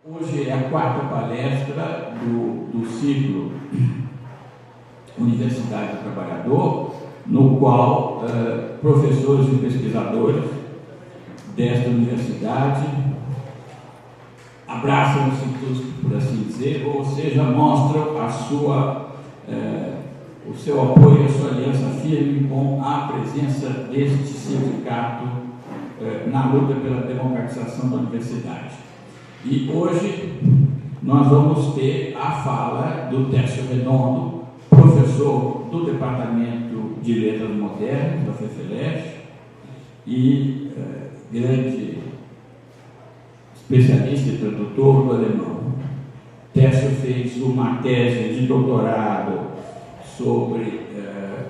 Hoje é a quarta palestra do ciclo Universidade do Trabalhador, no qual professores e pesquisadores desta universidade abraçam o CITUSP, por assim dizer, ou seja, mostram o seu apoio, a sua aliança firme com a presença deste sindicato na luta pela democratização da universidade. E hoje nós vamos ter a fala do Tércio Redondo, professor do Departamento de Letras Modernas da FEFELESH e grande especialista e tradutor do alemão. Tércio fez uma tese de doutorado sobre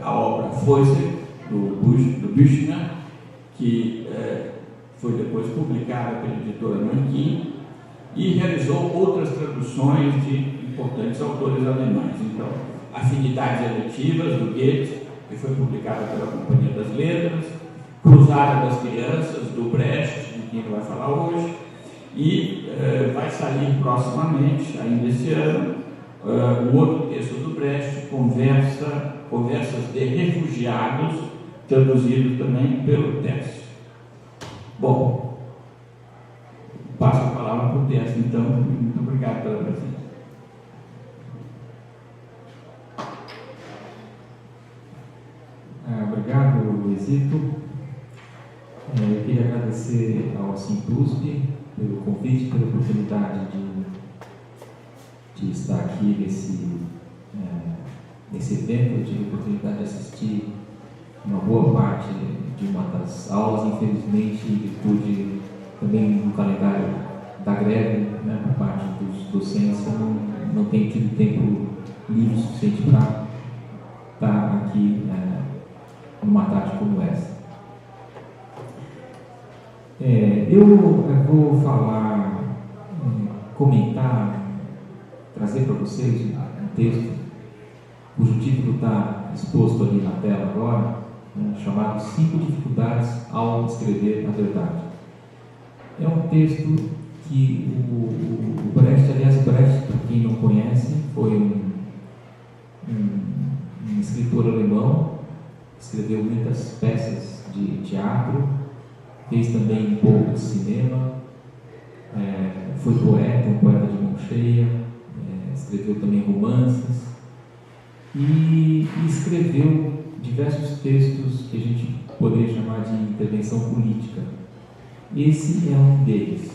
a obra Feuser, do Büchner, que foi depois publicada pela editora Nankin, e realizou outras traduções de importantes autores alemães. Então, Afinidades Eletivas, do Goethe, que foi publicada pela Companhia das Letras, Cruzada das Crianças, do Brecht, de quem ele vai falar hoje, e vai sair proximamente, ainda esse ano, um outro texto do Brecht, Conversas de Refugiados, traduzido também pelo Tércio. Bom, passo a palavra para o Tércio, então. Muito obrigado pela presença. Obrigado, Luizito. Eu queria agradecer ao CITUSP pelo convite, pela oportunidade de estar aqui nesse evento. Eu tive a oportunidade de assistir uma boa parte de uma das aulas, infelizmente, em virtude também do calendário da greve, por parte dos docentes, eu não tenho tido tempo livre suficiente para estar aqui numa tarde como essa. Eu vou falar, comentar, trazer para vocês um texto cujo título está exposto ali na tela agora, chamado 5 dificuldades ao escrever a verdade. É um texto que o Brecht, Brecht, para quem não conhece, foi um escritor alemão, escreveu muitas peças de teatro, fez também um pouco de cinema, foi poeta, um poeta de mão cheia, escreveu também romances e escreveu diversos textos que a gente poderia chamar de intervenção política. Esse é um deles.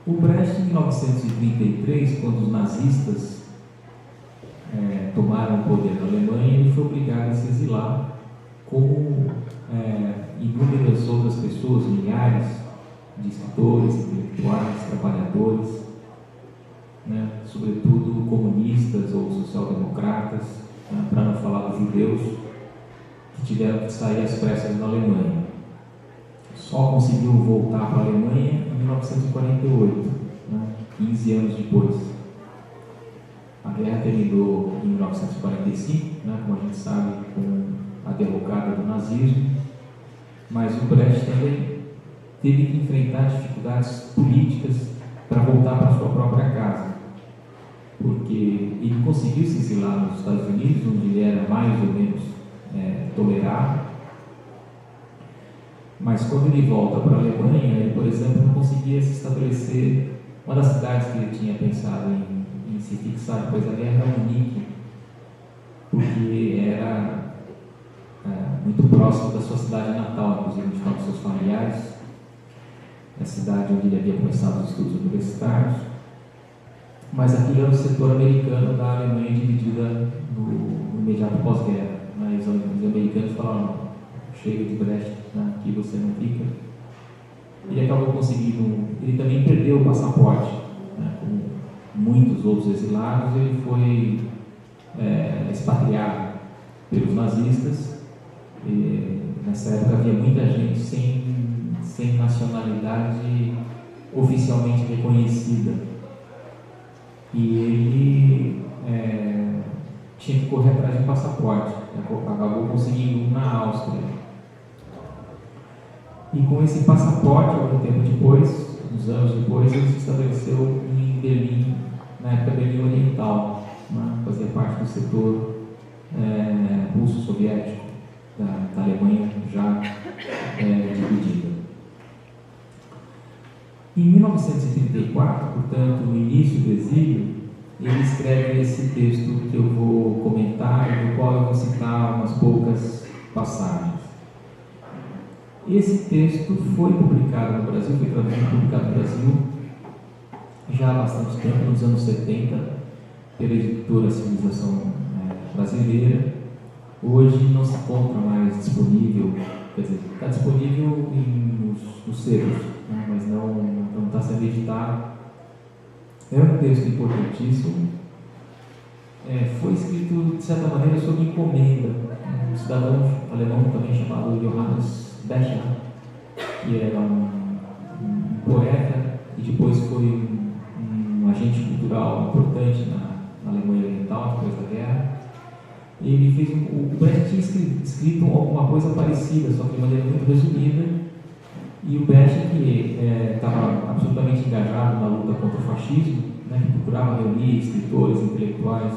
O Brecht, em 1933, quando os nazistas tomaram o poder na Alemanha, ele foi obrigado a se exilar, como inúmeras outras pessoas, milhares de escritores, intelectuais, trabalhadores, sobretudo comunistas ou social-democratas, para não falar dos judeus, que tiveram que sair às pressas da Alemanha. Só conseguiu voltar para a Alemanha em 1948, 15 anos depois. A guerra terminou em 1945, como a gente sabe, com a derrocada do nazismo, mas o Brecht também teve que enfrentar dificuldades políticas para voltar para a sua própria casa, porque ele conseguiu se exilar nos Estados Unidos, onde ele era mais ou menos tolerado, mas quando ele volta para a Alemanha, ele, por exemplo, não conseguia se estabelecer. Uma das cidades que ele tinha pensado em se fixar depois da guerra era Munique, porque era muito próximo da sua cidade natal, inclusive de falar com seus familiares, a cidade onde ele havia começado os estudos universitários, mas aquilo era o setor americano da Alemanha dividida no imediato pós-guerra. Mas os americanos falaram: chega de Brecht, aqui você não fica. Ele acabou conseguindo, ele também perdeu o passaporte, como muitos outros exilados. Ele foi expatriado pelos nazistas. Nessa época havia muita gente sem nacionalidade oficialmente reconhecida, e ele tinha que correr atrás de um passaporte. Acabou conseguindo um na Áustria. E com esse passaporte, algum tempo depois, uns anos depois, ele se estabeleceu em Berlim, na época Berlim Oriental, né? Fazia parte do setor russo-soviético da Alemanha já dividida. Em 1934, portanto, no início do exílio, ele escreve esse texto que eu vou comentar e do qual eu vou citar umas poucas passagens. Esse texto foi publicado no Brasil, foi traduzido e publicado no Brasil já há bastante tempo, nos anos 70, pela editora Civilização Brasileira. Hoje não se encontra mais disponível, quer dizer, está disponível nos selos, né, mas não está sendo editado. É um texto importantíssimo. Foi escrito, de certa maneira, sob encomenda. Um cidadão alemão também chamado Johannes Becher, que era um poeta e depois foi um agente cultural importante na Alemanha Oriental, depois da guerra. Ele fez o Brecht tinha escrito alguma coisa parecida, só que de maneira muito resumida, e o Brecht, que estava absolutamente engajado na luta contra o fascismo, né, que procurava reunir escritores, intelectuais,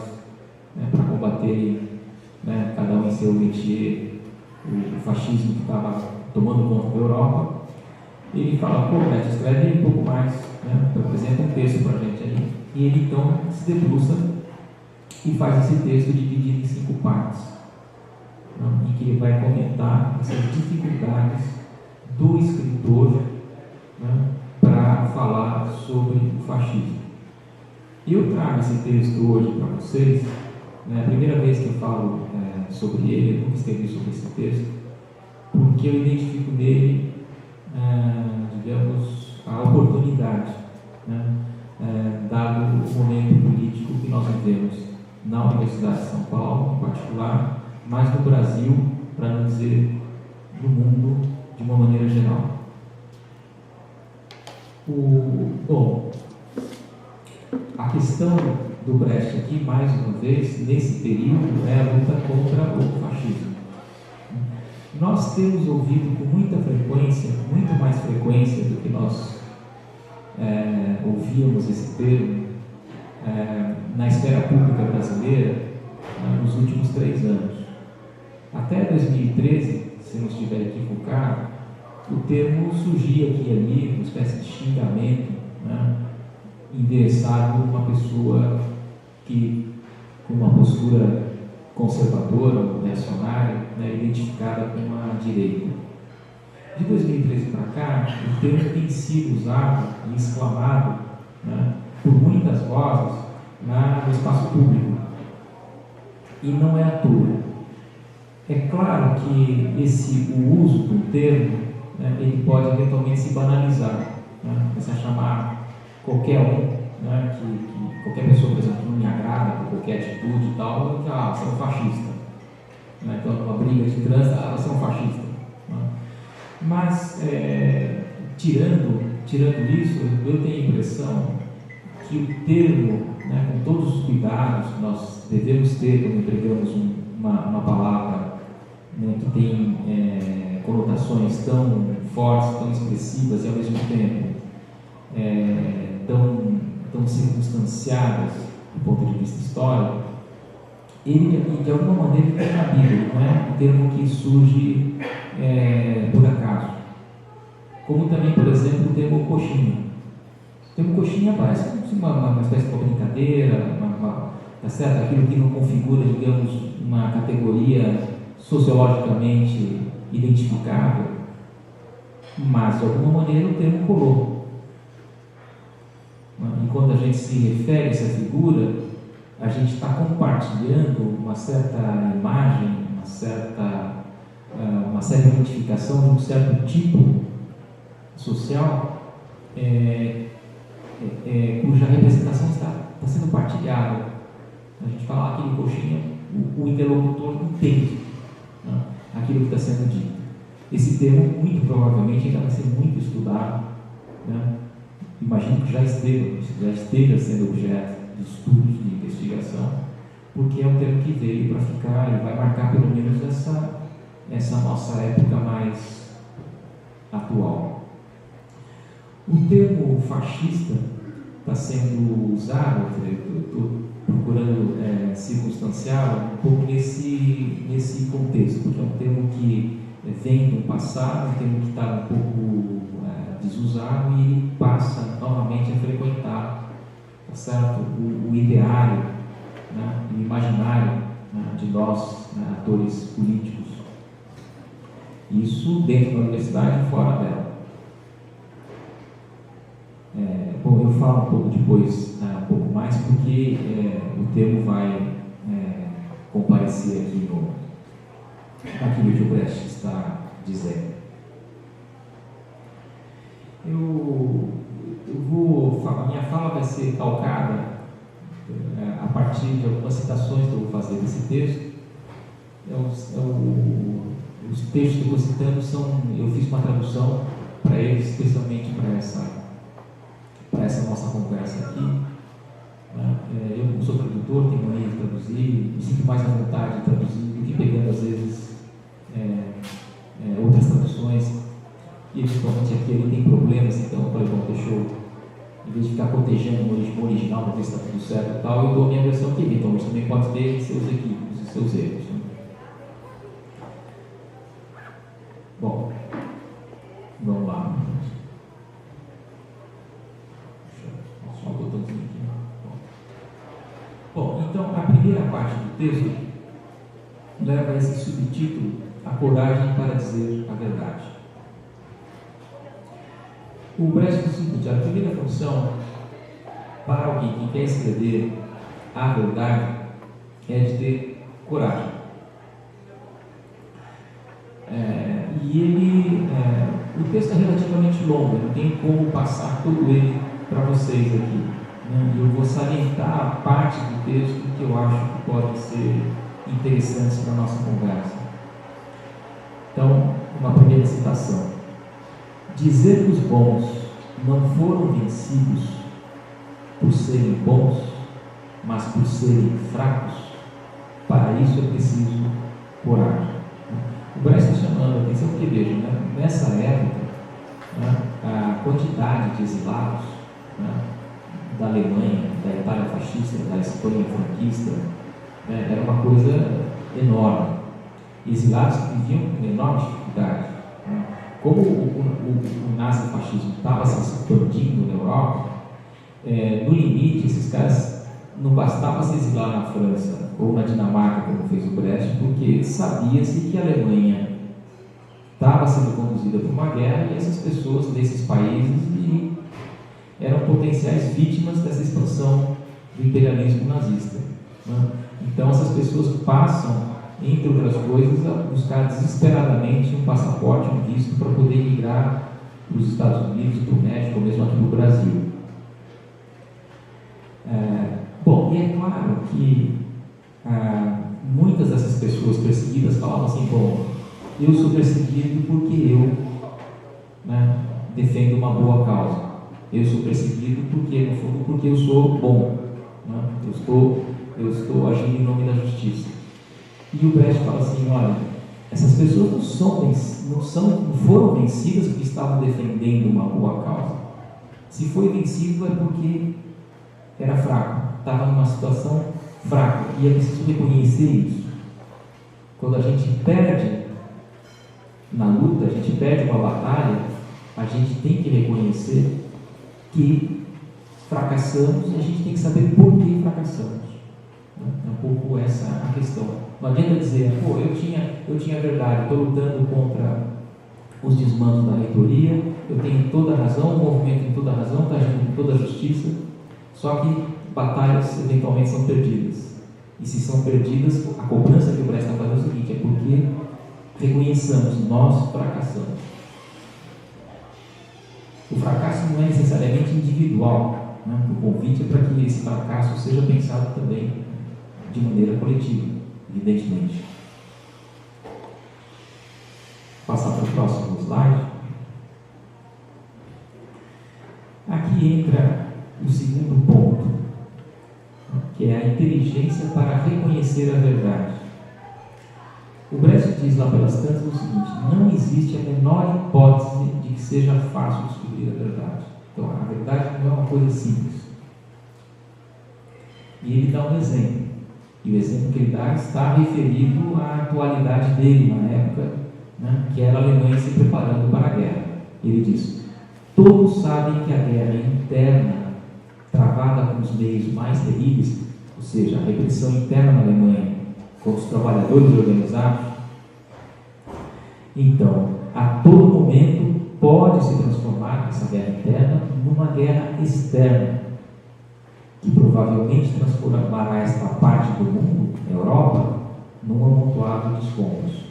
né, para combater, né, cada um em seu métier, o fascismo que estava tomando conta da Europa. Ele fala: pô, Brecht, escreve um pouco mais, né, apresenta um texto para a gente aí. E ele então se debruça e faz esse texto dividido em 5 partes, né, em que ele vai comentar essas dificuldades do escritor, né, para falar sobre o fascismo. Eu trago esse texto hoje para vocês, né, a primeira vez que eu falo sobre ele, eu nunca escrevi sobre esse texto, porque eu identifico nele, digamos, a oportunidade, né, dado o momento político que nós vivemos na Universidade de São Paulo, em particular, mas no Brasil, para não dizer no mundo de uma maneira geral. Bom, a questão do Brecht aqui, mais uma vez, nesse período, é a luta contra o fascismo. Nós temos ouvido com muita frequência, muito mais frequência do que nós ouvíamos esse termo na esfera pública brasileira nos últimos 3 anos. Até 2013, se não estiver equivocado, o termo surgia aqui e ali, uma espécie de xingamento, né, endereçado a uma pessoa que, com uma postura conservadora, reacionária, né, identificada com a direita. De 2013 para cá, o termo tem sido usado e exclamado, né, por muitas vozes no espaço público. E não é à toa. É claro que o uso do termo, né, ele pode eventualmente se banalizar, né, começar a chamar qualquer um, né, que qualquer pessoa, por exemplo, que não me agrada por qualquer atitude e tal, você é um fascista. Né, então, numa briga de trânsito, você é um fascista. Né. Mas, tirando isso, eu tenho a impressão que o termo, né, com todos os cuidados que nós devemos ter quando empregamos uma palavra, né, que tem conotações tão fortes, tão expressivas e ao mesmo tempo tão circunstanciadas do ponto de vista histórico, ele de alguma maneira tem cabido, não é um termo que surge por acaso. Como também, por exemplo, o termo coxinha. O termo coxinha parece uma espécie de brincadeira, tá certo? Aquilo que não configura, digamos, uma categoria sociologicamente identificável, mas de alguma maneira o termo colou. E quando a gente se refere a essa figura, a gente está compartilhando uma certa imagem, uma certa identificação de um certo tipo social, cuja representação está sendo partilhada. A gente fala aquele coxinha, o interlocutor entende, né, aquilo que está sendo dito. Esse termo, muito provavelmente, ainda vai ser muito estudado, né? Imagino que já esteja sendo objeto de estudos, de investigação, porque é um termo que veio para ficar e vai marcar pelo menos essa nossa época mais atual. O termo fascista está sendo usado, eu estou procurando circunstanciá-lo um pouco nesse contexto, porque é um termo que vem do passado, um termo que está um pouco desusado e ele passa novamente a frequentar, tá certo? O ideário, né? O imaginário, né? De nós, né? Atores políticos. Isso dentro da universidade e fora dela. Bom, eu falo um pouco depois, um pouco mais, porque o termo vai comparecer aqui naquilo que o Brecht está dizendo. A minha fala vai ser calcada a partir de algumas citações que eu vou fazer desse texto. Os textos que eu estou citando eu fiz uma tradução para eles, especialmente para essa nossa conversa aqui. Eu, como sou tradutor, tenho mania de traduzir, me sinto mais à vontade de traduzir do que pegando, às vezes, outras traduções. E, principalmente aqui, ele tem problemas, então eu falei, bom, deixa eu, em vez de ficar cotejando o original para ver se está tudo certo e tal, eu dou a minha versão aqui, então você também pode ter seus equívocos e seus erros. Né? Bom, vamos lá. Só um botãozinho aqui. Bom, então a primeira parte do texto leva esse subtítulo, A Coragem para Dizer a Verdade. O Brecht diz o seguinte: a primeira função para alguém que quer escrever a verdade é de ter coragem. O texto é relativamente longo, não tem como passar todo ele para vocês aqui. Né? Eu vou salientar a parte do texto que eu acho que pode ser interessante para a nossa conversa. Então, uma primeira citação. Dizer que os bons não foram vencidos por serem bons, mas por serem fracos, para isso é preciso coragem. O Brecht está chamando a atenção porque, veja, né, nessa época, né, a quantidade de exilados, né, da Alemanha, da Itália fascista, da Espanha franquista, né, era uma coisa enorme. Exilados que viviam com enorme dificuldade. Né. Como o nazifascismo estava se expandindo na Europa, no limite, esses caras não bastava se exilar na França ou na Dinamarca, como fez o Brecht, porque sabia-se que a Alemanha estava sendo conduzida por uma guerra e essas pessoas desses países eram potenciais vítimas dessa expansão do imperialismo nazista. Né? Então, essas pessoas passam, entre outras coisas, a buscar desesperadamente um passaporte, um visto para poder migrar para os Estados Unidos, para o México, ou mesmo aqui no Brasil. Bom, e é claro que muitas dessas pessoas perseguidas falavam assim: bom, eu sou perseguido porque eu, né, defendo uma boa causa. Eu sou perseguido porque, no fundo, porque eu sou bom. Né? Eu estou agindo em nome da justiça. E o Brecht fala assim: olha, essas pessoas não foram vencidas porque estavam defendendo uma boa causa. Se foi vencido é porque era fraco, estava numa situação fraca, e é preciso reconhecer isso. Quando a gente perde na luta, a gente perde uma batalha, a gente tem que reconhecer que fracassamos e a gente tem que saber por que fracassamos. É um pouco essa a questão. Não adianta dizer, pô, eu tinha verdade, estou lutando contra os desmandos da reitoria, eu tenho toda a razão, o movimento tem toda a razão, está agindo com toda a justiça, só que batalhas eventualmente são perdidas. E se são perdidas, a cobrança que o Brecht está fazendo é o seguinte: é porque reconheçamos, nós fracassamos. O fracasso não é necessariamente individual, né? O convite é para que esse fracasso seja pensado também de maneira coletiva, evidentemente. Passar para o próximo slide. Aqui entra o segundo ponto, que é a inteligência para reconhecer a verdade. O Brecht diz lá pelas tantas o seguinte: não existe a menor hipótese de que seja fácil descobrir a verdade. Então, a verdade não é uma coisa simples. E ele dá um exemplo. E o exemplo que ele dá está referido à atualidade dele na época, né, que era a Alemanha se preparando para a guerra. Ele diz: todos sabem que a guerra interna, travada com os meios mais terríveis, ou seja, a repressão interna na Alemanha contra os trabalhadores organizados, então, a todo momento pode se transformar essa guerra interna numa guerra externa, que provavelmente transformará esta parte do mundo, a Europa, num amontoado de escombros.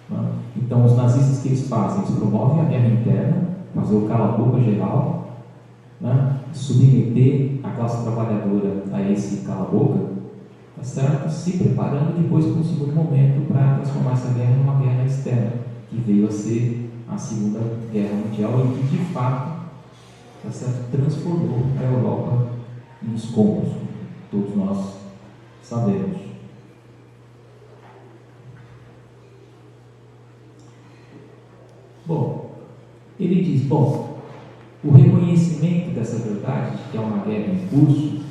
Né? Então, os nazistas, que eles fazem? Eles promovem a guerra interna, fazer o cala-boca geral, né? Submeter a classe trabalhadora a esse cala-boca, tá certo? Se preparando depois para um segundo momento para transformar essa guerra numa guerra externa, que veio a ser a Segunda Guerra Mundial e que, de fato, tá certo? Transformou a Europa em escombros, todos nós sabemos. Bom, ele diz, o reconhecimento dessa verdade, de que é uma guerra em curso,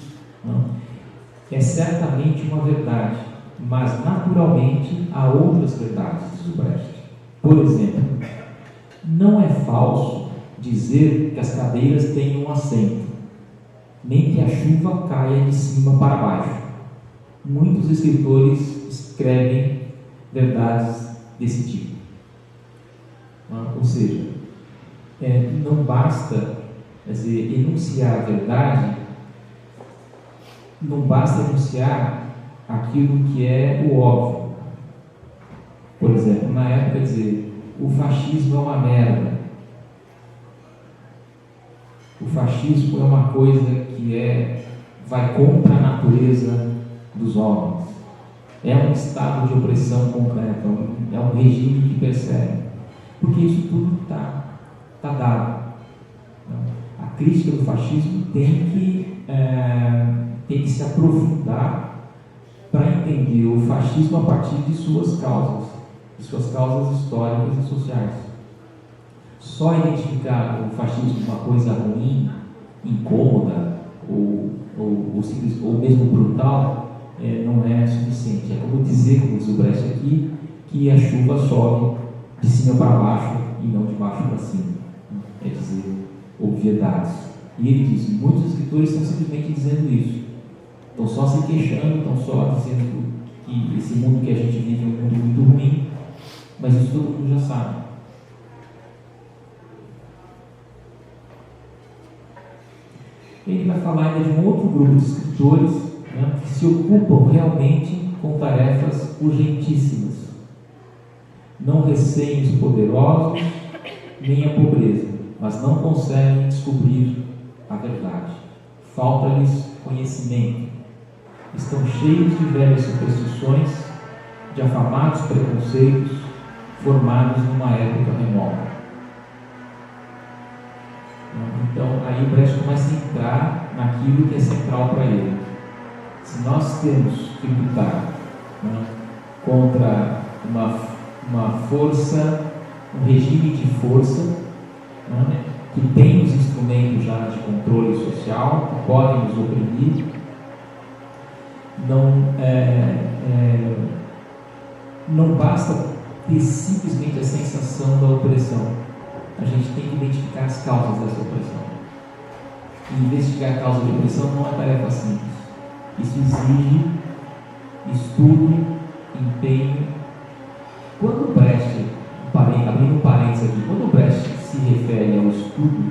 não, é certamente uma verdade, mas naturalmente há outras verdades, diz o Brecht. Por exemplo, não é falso dizer que as cadeiras têm um assento, nem que a chuva caia de cima para baixo. Muitos escritores escrevem verdades desse tipo. Ou seja, não basta, quer dizer, enunciar a verdade, não basta enunciar aquilo que é o óbvio. Por exemplo, na época, dizer, o fascismo é uma merda. O fascismo é uma coisa que vai contra a natureza dos homens. É um estado de opressão completa, é um regime que persegue. Porque isso tudo está dado. A crítica do fascismo tem que se aprofundar para entender o fascismo a partir de suas causas históricas e sociais. Só identificar o fascismo uma coisa ruim, incômoda ou mesmo brutal não é suficiente. É como dizer, como diz o Brecht aqui, que a chuva sobe de cima para baixo e não de baixo para cima. É dizer obviedades. E ele diz, muitos escritores estão simplesmente dizendo isso. Estão só se queixando, estão só dizendo que esse mundo que a gente vive é um mundo muito ruim, mas isso todo mundo já sabe. Ele vai falar ainda de um outro grupo de escritores, né, que se ocupam realmente com tarefas urgentíssimas. Não receem os poderosos nem a pobreza, mas não conseguem descobrir a verdade. Falta-lhes conhecimento. Estão cheios de velhas superstições, de afamados preconceitos, formados numa época remota. Então, aí o Brecht começa a entrar naquilo que é central para ele. Se nós temos que lutar, né, contra uma força, um regime de força, né, que tem os instrumentos já de controle social, que podem nos oprimir, não basta ter simplesmente a sensação da opressão. A gente tem que identificar as causas dessa opressão. E investigar a causa da opressão não é tarefa simples. Isso exige estudo, empenho. Quando o Brecht, abrindo um parênteses aqui, quando o Brecht se refere ao estudo,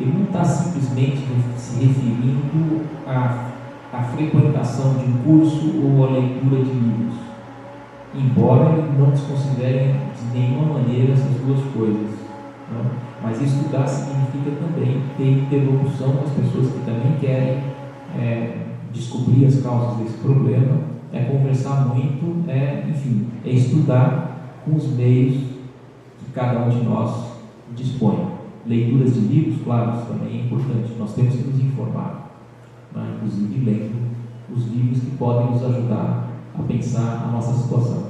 ele não está simplesmente se referindo à frequentação de um curso ou à leitura de livros, embora ele não desconsidere de nenhuma maneira essas duas coisas. Não? Mas estudar significa também ter interlocução com as pessoas que também querem descobrir as causas desse problema, conversar muito, enfim, estudar com os meios que cada um de nós dispõe. Leituras de livros, claro, isso também é importante. Nós temos que nos informar, né? Inclusive lendo os livros que podem nos ajudar a pensar a nossa situação.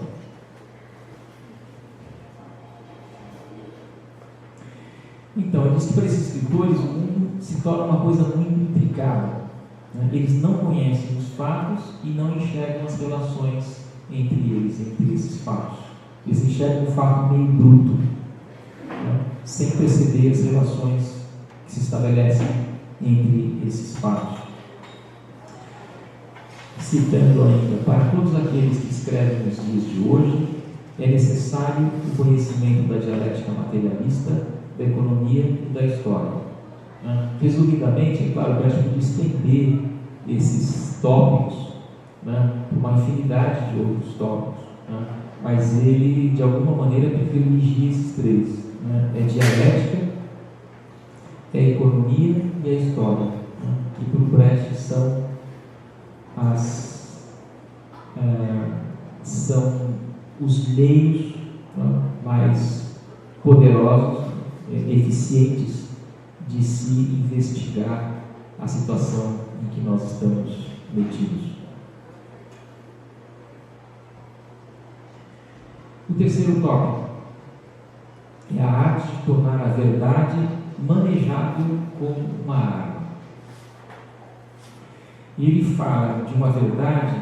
Então, ele diz que para esses escritores o mundo se torna uma coisa muito intricada. Né? Eles não conhecem os fatos e não enxergam as relações entre eles, entre esses fatos. Eles enxergam o fato meio bruto, né? Sem perceber as relações que se estabelecem entre esses fatos. Citando ainda, para todos aqueles que escrevem nos dias de hoje, é necessário o conhecimento da dialética materialista, da economia e da história. Resumidamente, é claro, eu acho que estender esses tópicos, né, por uma infinidade de outros tópicos, né, mas ele, de alguma maneira, privilegia esses três. Né, é dialética, é economia e é história, né, que para o Brecht são os meios, né, mais poderosos, eficientes de se investigar a situação em que nós estamos metidos. O terceiro tópico é a arte de tornar a verdade manejável como uma arma. E ele fala de uma verdade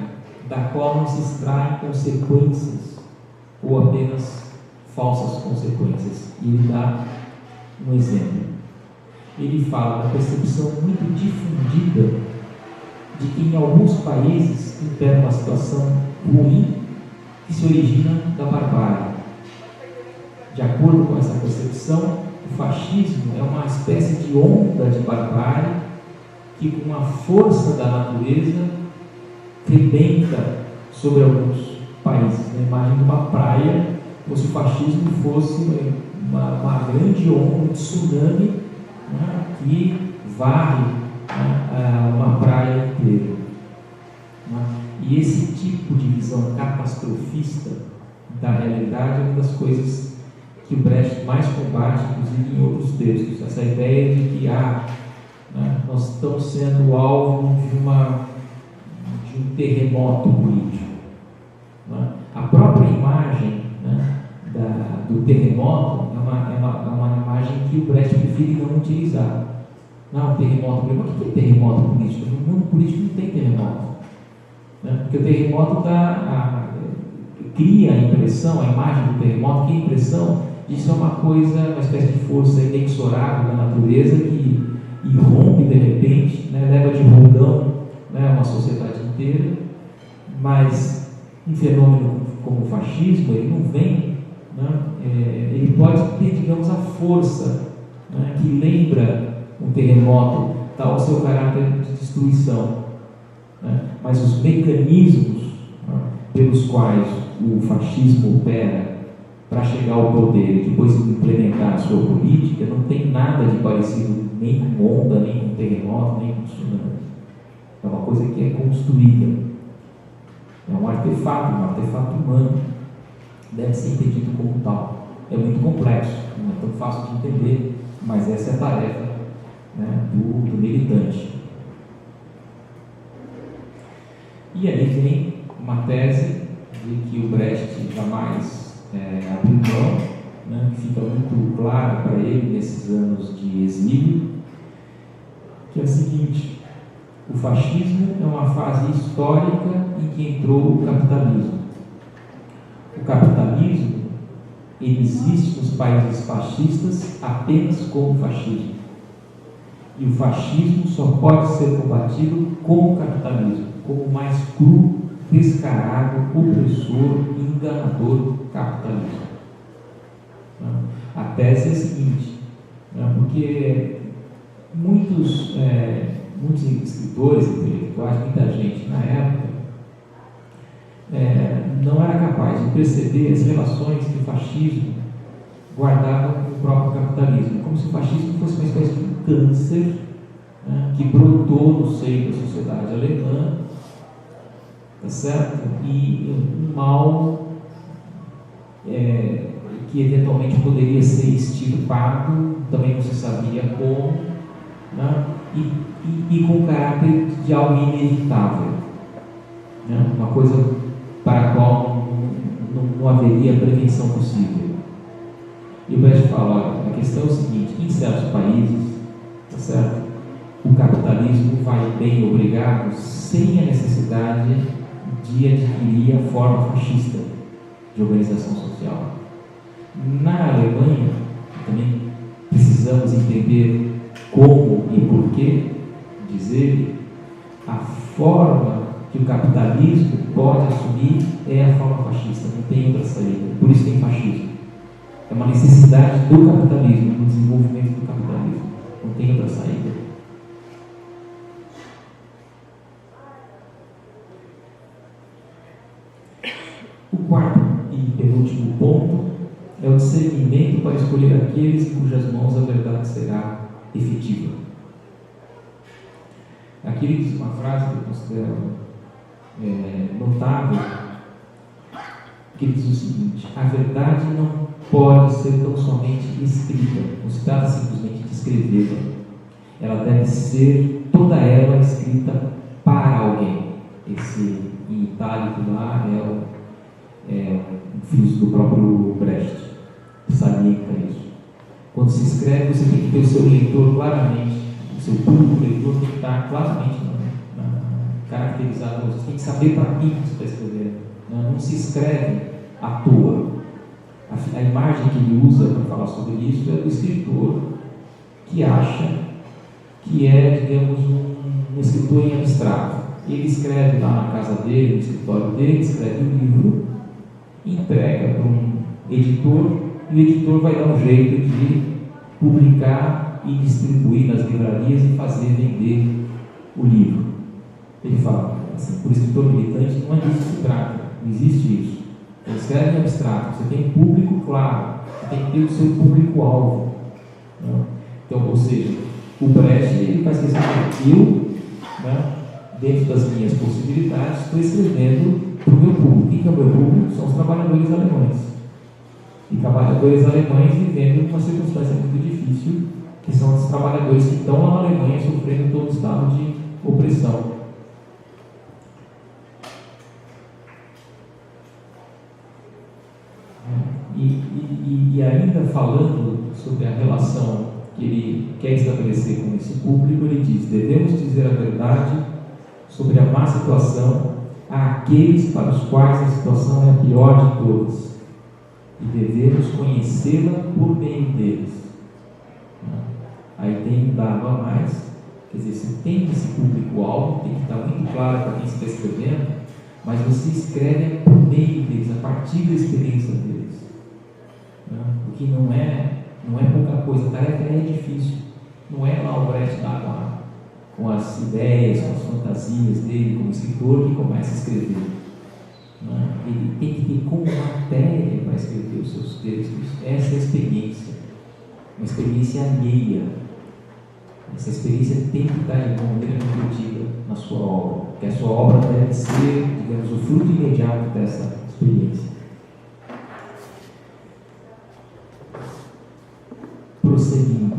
da qual não se extraem consequências ou apenas falsas consequências. E ele dá um exemplo. Ele fala da percepção muito difundida de que em alguns países impera uma situação ruim que se origina da barbárie. De acordo com essa percepção, o fascismo é uma espécie de onda de barbárie que, com a força da natureza, rebenta sobre alguns países. Na imagem de uma praia, como se o fascismo fosse uma grande onda, um tsunami, né, que varre, né, uma praia inteira. Né? E esse tipo de visão catastrofista da realidade é uma das coisas que o Brecht mais combate, inclusive em outros textos. Essa ideia de que né, nós estamos sendo alvo de um terremoto político. Né? A própria imagem, né, do terremoto é uma imagem que o Brecht prefere não utilizar. Não, terremoto, mas o que é terremoto político? No mundo político não tem terremoto. Né? Porque o terremoto cria a impressão, a imagem do terremoto cria a impressão de ser uma coisa, uma espécie de força inexorável da natureza que irrompe de repente, né, leva de roldão, né, uma sociedade inteira. Mas um fenômeno como o fascismo, ele não vem, né, ele pode ter, digamos, a força, né, que lembra um terremoto, tal o seu caráter de destruição, né, mas os mecanismos, né, pelos quais o fascismo opera para chegar ao poder e depois implementar a sua política, não tem nada de parecido nem com onda, nem com terremoto, nem com tsunami. É uma coisa que é construída. É um artefato humano, deve ser entendido como tal. É muito complexo, não é tão fácil de entender, mas essa é a tarefa, né, do militante. E aí vem uma tese de que o Brecht jamais abriu mão, né, que fica muito claro para ele nesses anos de exílio, que é a seguinte: o fascismo é uma fase histórica em que entrou o capitalismo. O capitalismo, ele existe nos países fascistas apenas como fascismo. E o fascismo só pode ser combatido com o capitalismo, como o mais cru, descarado, opressor e enganador capitalismo. A tese é a seguinte, porque muitos escritores intelectuais, muita gente na época, não era capaz de perceber as relações que o fascismo guardava com o próprio capitalismo, como se o fascismo fosse uma espécie de câncer, né, que brotou no seio da sociedade alemã, tá certo? E um mal que eventualmente poderia ser extirpado, também não se sabia como, né? E com caráter de algo inevitável, né? Uma coisa para a qual não haveria prevenção possível. E o Brecht fala, olha, a questão é o seguinte, em certos países, tá certo? O capitalismo vai bem obrigado sem a necessidade de adquirir a forma fascista de organização social. Na Alemanha, também precisamos entender como e por que, diz ele, a forma que o capitalismo pode assumir é a forma fascista, não tem outra saída, por isso tem fascismo. É uma necessidade do capitalismo, do desenvolvimento do capitalismo, não tem outra saída. O quarto e penúltimo ponto é o discernimento para escolher aqueles em cujas mãos a verdade será efetiva. Aqui ele diz uma frase que eu considero notável, que ele diz o seguinte: a verdade não pode ser tão somente escrita, não se trata simplesmente de escrevê-la, ela deve ser toda ela escrita para alguém. Esse em itálico lá é um fio do próprio Brecht, salienta isso. Quando se escreve, você tem que ter o seu leitor claramente, o seu público leitor tem que estar claramente caracterizado. Você tem que saber para quem você está escrevendo. Não se escreve à toa. A imagem que ele usa para falar sobre isso é do escritor que acha que é, digamos, um escritor em abstrato. Ele escreve lá na casa dele, no escritório dele, escreve um livro, entrega para um editor, e o editor vai dar um jeito de publicar e distribuir nas livrarias e fazer vender o livro. Ele fala, assim, por escritor militante, não é disso que se trata, não existe isso. Você escreve em abstrato, você tem um público claro, você tem que ter o seu público-alvo. Então, ou seja, o Brecht ele faz questão que eu, dentro das minhas possibilidades, estou escrevendo para o meu público. Quem que é o meu público? São os trabalhadores alemães. E trabalhadores alemães vivendo uma circunstância muito difícil, que são os trabalhadores que estão lá na Alemanha sofrendo todo o estado de opressão. E ainda falando sobre a relação que ele quer estabelecer com esse público, ele diz: devemos dizer a verdade sobre a má situação àqueles para os quais a situação é a pior de todas, e devemos conhecê-la por meio deles. Aí tem um dado a mais, quer dizer, você tem esse público-alvo, tem que estar muito claro para quem está escrevendo, mas você escreve por meio deles, a partir da experiência deles. O que não é pouca coisa, a tarefa é difícil. Não é lá o Brecht lá com as ideias, com as fantasias dele como escritor que começa a escrever. Ele tem que ter como matéria para escrever os seus textos essa experiência, uma experiência alheia. Essa experiência tem que estar de uma maneira refletida na sua obra, porque a sua obra deve ser, digamos, o fruto imediato dessa experiência. Prosseguindo,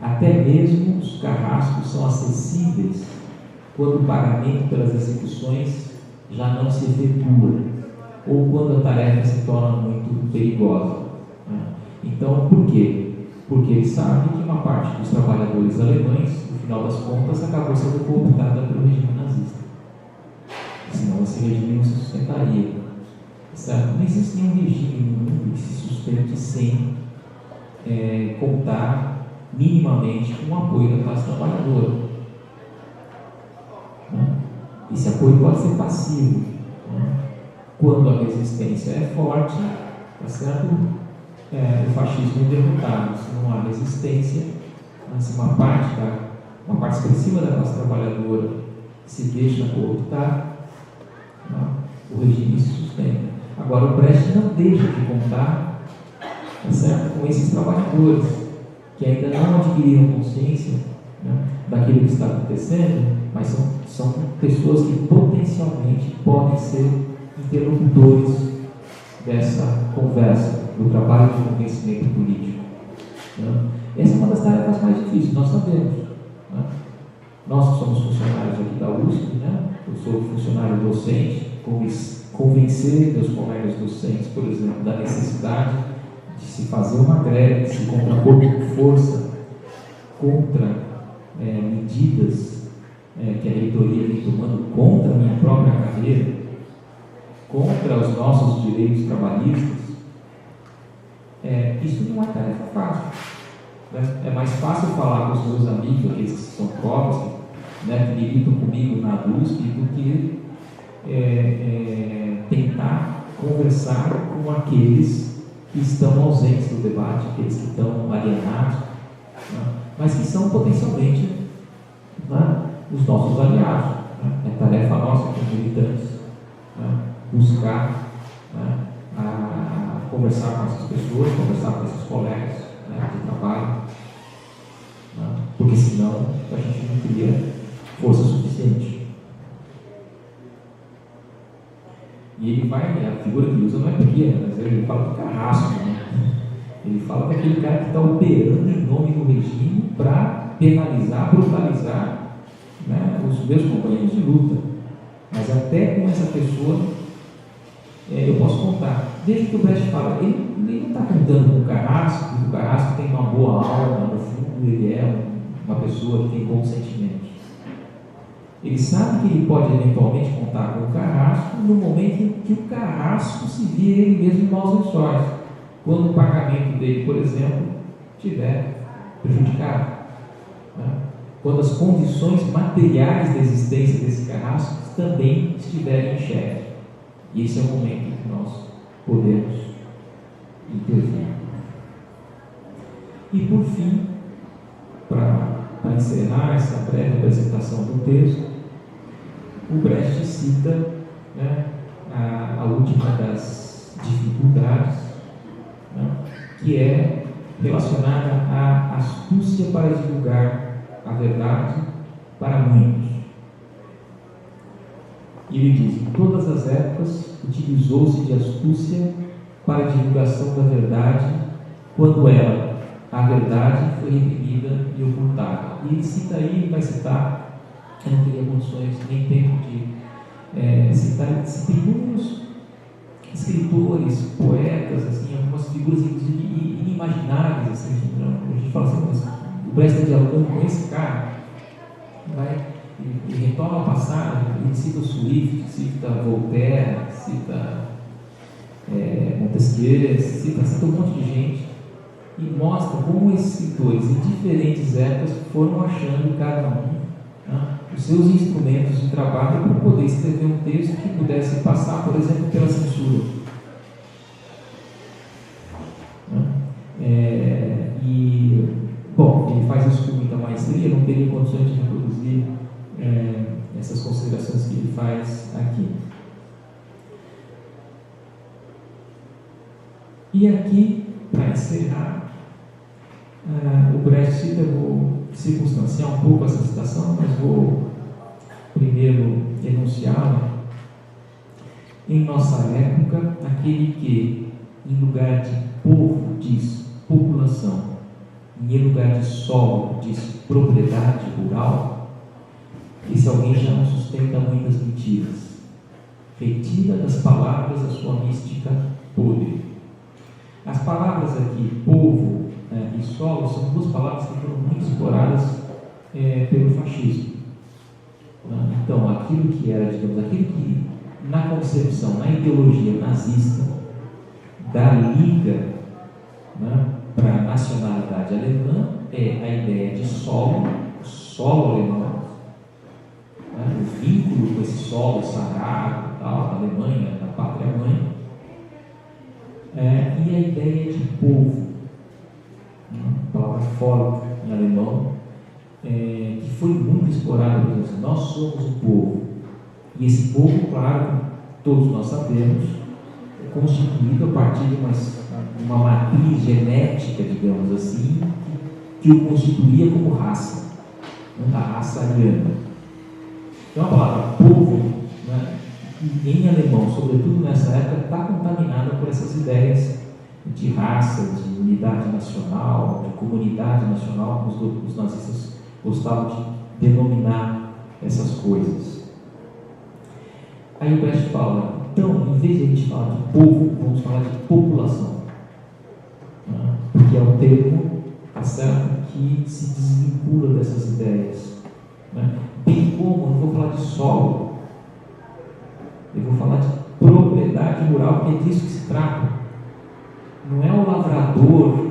até mesmo os carrascos são acessíveis quando o pagamento pelas execuções já não se efetua, ou quando a tarefa se torna muito perigosa. Então, por quê? Porque ele sabe que uma parte dos trabalhadores alemães, no final das contas, acabou sendo cooptada pelo regime nazista. Senão esse regime não se sustentaria. Certo? Não existe nenhum regime no mundo que se sustente sem contar minimamente com o apoio da classe trabalhadora. Esse apoio pode ser passivo. Quando a resistência é forte, tá certo? O fascismo é derrotado. Se não há resistência, se uma parte expressiva da classe trabalhadora se deixa cooptar, o regime se sustenta. Agora, o Brecht não deixa de contar, tá certo, com esses trabalhadores que ainda não adquiriram consciência daquilo que está acontecendo, mas são pessoas que potencialmente podem ser interlocutores dessa conversa, do trabalho de convencimento político. Essa é uma das tarefas mais difíceis, nós sabemos. Nós que somos funcionários aqui da USP, eu sou funcionário docente, convencer meus colegas docentes, por exemplo, da necessidade de se fazer uma greve, de se contrapor com força contra medidas que a reitoria vem tomando contra a minha própria carreira, contra os nossos direitos trabalhistas, isso não é tarefa fácil. Né? É mais fácil falar com os meus amigos, aqueles que são pobres, né, que militam comigo na USP, do que tentar conversar com aqueles que estão ausentes do debate, aqueles que estão alienados, né, mas que são potencialmente, né, os nossos aliados. Né? É tarefa nossa como militantes, né, buscar, né, conversar com essas pessoas, conversar com esses colegas, né, de trabalho, né, porque senão a gente não teria força suficiente. E ele vai, a figura que ele usa não é pequena, mas ele fala do carrasco, né? Ele fala daquele cara que está operando em nome do regime para penalizar, brutalizar, né, os meus companheiros de luta. Mas até com essa pessoa eu posso contar. Desde que o Brecht fala, ele não está contando com o Carrasco, porque o Carrasco tem uma boa alma, no fundo ele é uma pessoa que tem bons sentimentos. Ele sabe que ele pode eventualmente contar com o Carrasco no momento em que o Carrasco se vê ele mesmo em maus lençóis, quando o pagamento dele, por exemplo, estiver prejudicado, né? Quando as condições materiais da existência desse Carrasco também estiverem em xeque. E esse é o momento em que nós podemos intervir. E por fim, para encerrar essa breve apresentação do texto, o Brecht cita, né, a última das dificuldades, né, que é relacionada à astúcia para divulgar a verdade para muitos. E ele diz: em todas as épocas utilizou-se de astúcia para a divulgação da verdade, quando ela, a verdade, foi reprimida e ocultada. E ele cita aí, ele vai citar, eu não teria condições nem tempo de citar inúmeros escritores, poetas, assim, algumas figuras inclusive inimagináveis, assim, a gente fala assim, mas o Brecht está dialogando com esse cara, ele retorna ao passado, ele cita Swift, cita Voltaire, cita Montesquieu, cita um monte de gente, e mostra como esses escritores em diferentes épocas foram achando cada um, né, os seus instrumentos de trabalho para poder escrever um texto que pudesse passar, por exemplo, pela censura. Bom, ele faz isso com muita maestria, não teria condições de reproduzir essas considerações que ele faz aqui. E aqui, para encerrar, o Brecht cita, eu vou circunstanciar um pouco essa citação, mas vou primeiro enunciá-la. Em nossa época, aquele que, em lugar de povo, diz população, e em lugar de solo, diz propriedade rural, esse alguém já não sustenta muitas mentiras. Retira das palavras a sua mística podre. As palavras aqui, povo, e solo, são duas palavras que foram muito exploradas pelo fascismo. Então, aquilo que era, digamos, aquilo que na concepção, na ideologia nazista da Liga, né, para a nacionalidade alemã, é a ideia de solo alemão, né, o vínculo com esse solo sagrado, tal, da Alemanha, da pátria-mãe, e a ideia de povo, a palavra Volk em alemão, que foi muito explorada por nós. Nós somos o povo, e esse povo, claro, todos nós sabemos, é constituído a partir de uma matriz genética, digamos assim, que o constituía como raça, a raça ariana. Então a palavra povo, né, em alemão, sobretudo nessa época, está contaminada por essas ideias de raça, de unidade nacional, de comunidade nacional, como os nazistas gostavam de denominar essas coisas. Aí o Brecht fala, então, em vez de a gente falar de povo, vamos falar de população. que é o termo, tá certo, que se desvincula dessas ideias. Né? Bem como, eu não vou falar de solo, eu vou falar de propriedade rural, porque é disso que se trata. Não é o lavrador,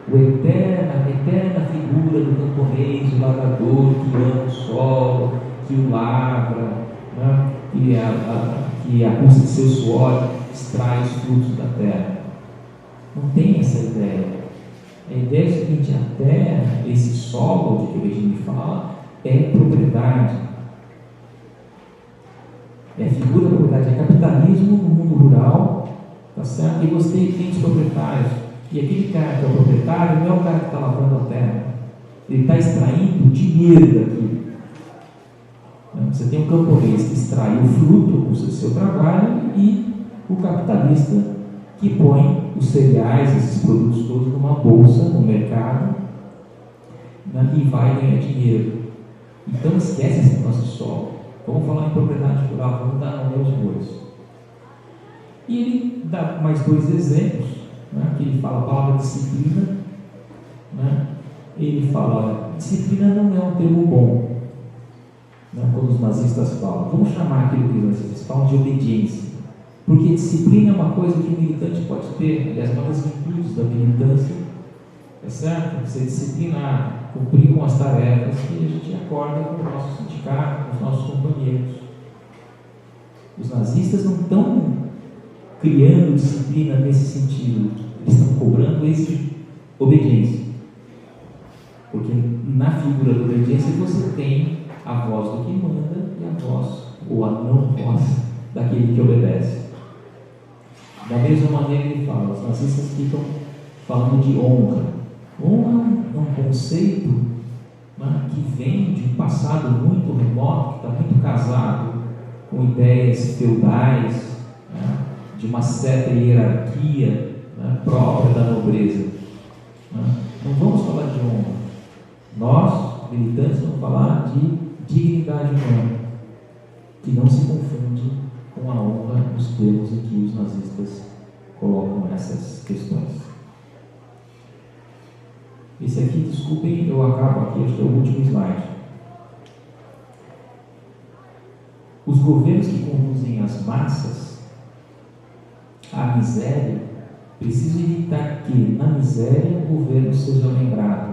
a eterna figura do camponês, o lavrador que ama o solo, que o lavra, né? Que a custa de seu suor extrai os frutos da terra. Não tem essa ideia. A ideia é o seguinte: a terra, esse solo de que o regime fala, é propriedade. É figura da propriedade, é capitalismo no mundo rural, tá certo? E você tem os proprietários. E aquele cara que é o proprietário não é o cara que está lavando a terra. Ele está extraindo dinheiro daquilo. Você tem um camponês que extrai o fruto do seu trabalho e o capitalista que põe os cereais, esses produtos todos, numa bolsa, no mercado, né, e vai ganhar dinheiro. Então esquece esse negócio de solo. Vamos falar em propriedade rural, vamos dar nome aos bois. E ele dá mais dois exemplos, né, que ele fala a palavra disciplina. Né, ele fala, disciplina não é um termo bom. Quando os nazistas falam, vamos chamar aquilo que os nazistas falam de obediência, porque disciplina é uma coisa que o militante pode ter. Aliás, uma das virtudes da militância, é certo? Ser disciplinado, cumprir com as tarefas que a gente acorda com o nosso sindicato, com os nossos companheiros. Os nazistas não estão criando disciplina nesse sentido, eles estão cobrando obediência, porque na figura da obediência você tem a voz do que manda e a voz, ou a não voz, daquele que obedece. Da mesma maneira ele fala, os nazistas ficam falando de honra. Honra é um conceito, né, que vem de um passado muito remoto, que está muito casado com ideias feudais, né, de uma certa hierarquia, né, própria da nobreza. Não vamos falar de honra. Nós, militantes, vamos falar de dignidade humana, que não se confunde com a honra nos termos em que os nazistas colocam essas questões. Esse aqui, desculpem, eu acabo aqui, acho que é o último slide. Os governos que conduzem as massas à miséria precisam evitar que, na miséria, o governo seja lembrado.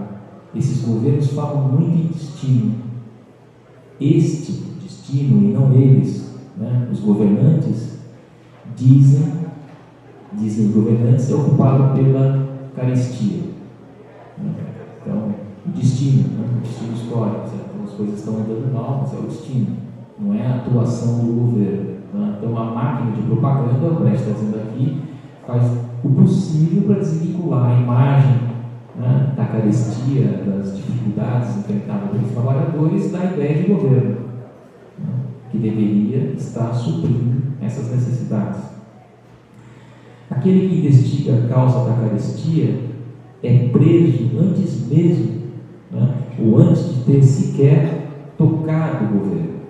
Esses governos falam muito em destino. Este destino, e não eles, né, os governantes, dizem os governantes, é ocupado pela carestia. Então, o destino, né, o destino histórico, certo? As coisas estão andando mal, mas é o destino, não é a atuação do governo. Né? Então, a máquina de propaganda, o Brecht está dizendo aqui, faz o possível para desvincular a imagem, né, da carestia, das dificuldades enfrentadas pelos trabalhadores, da ideia de governo, né, que deveria estar suprindo essas necessidades. Aquele que investiga a causa da carestia é preso antes mesmo, né, ou antes de ter sequer tocado o governo.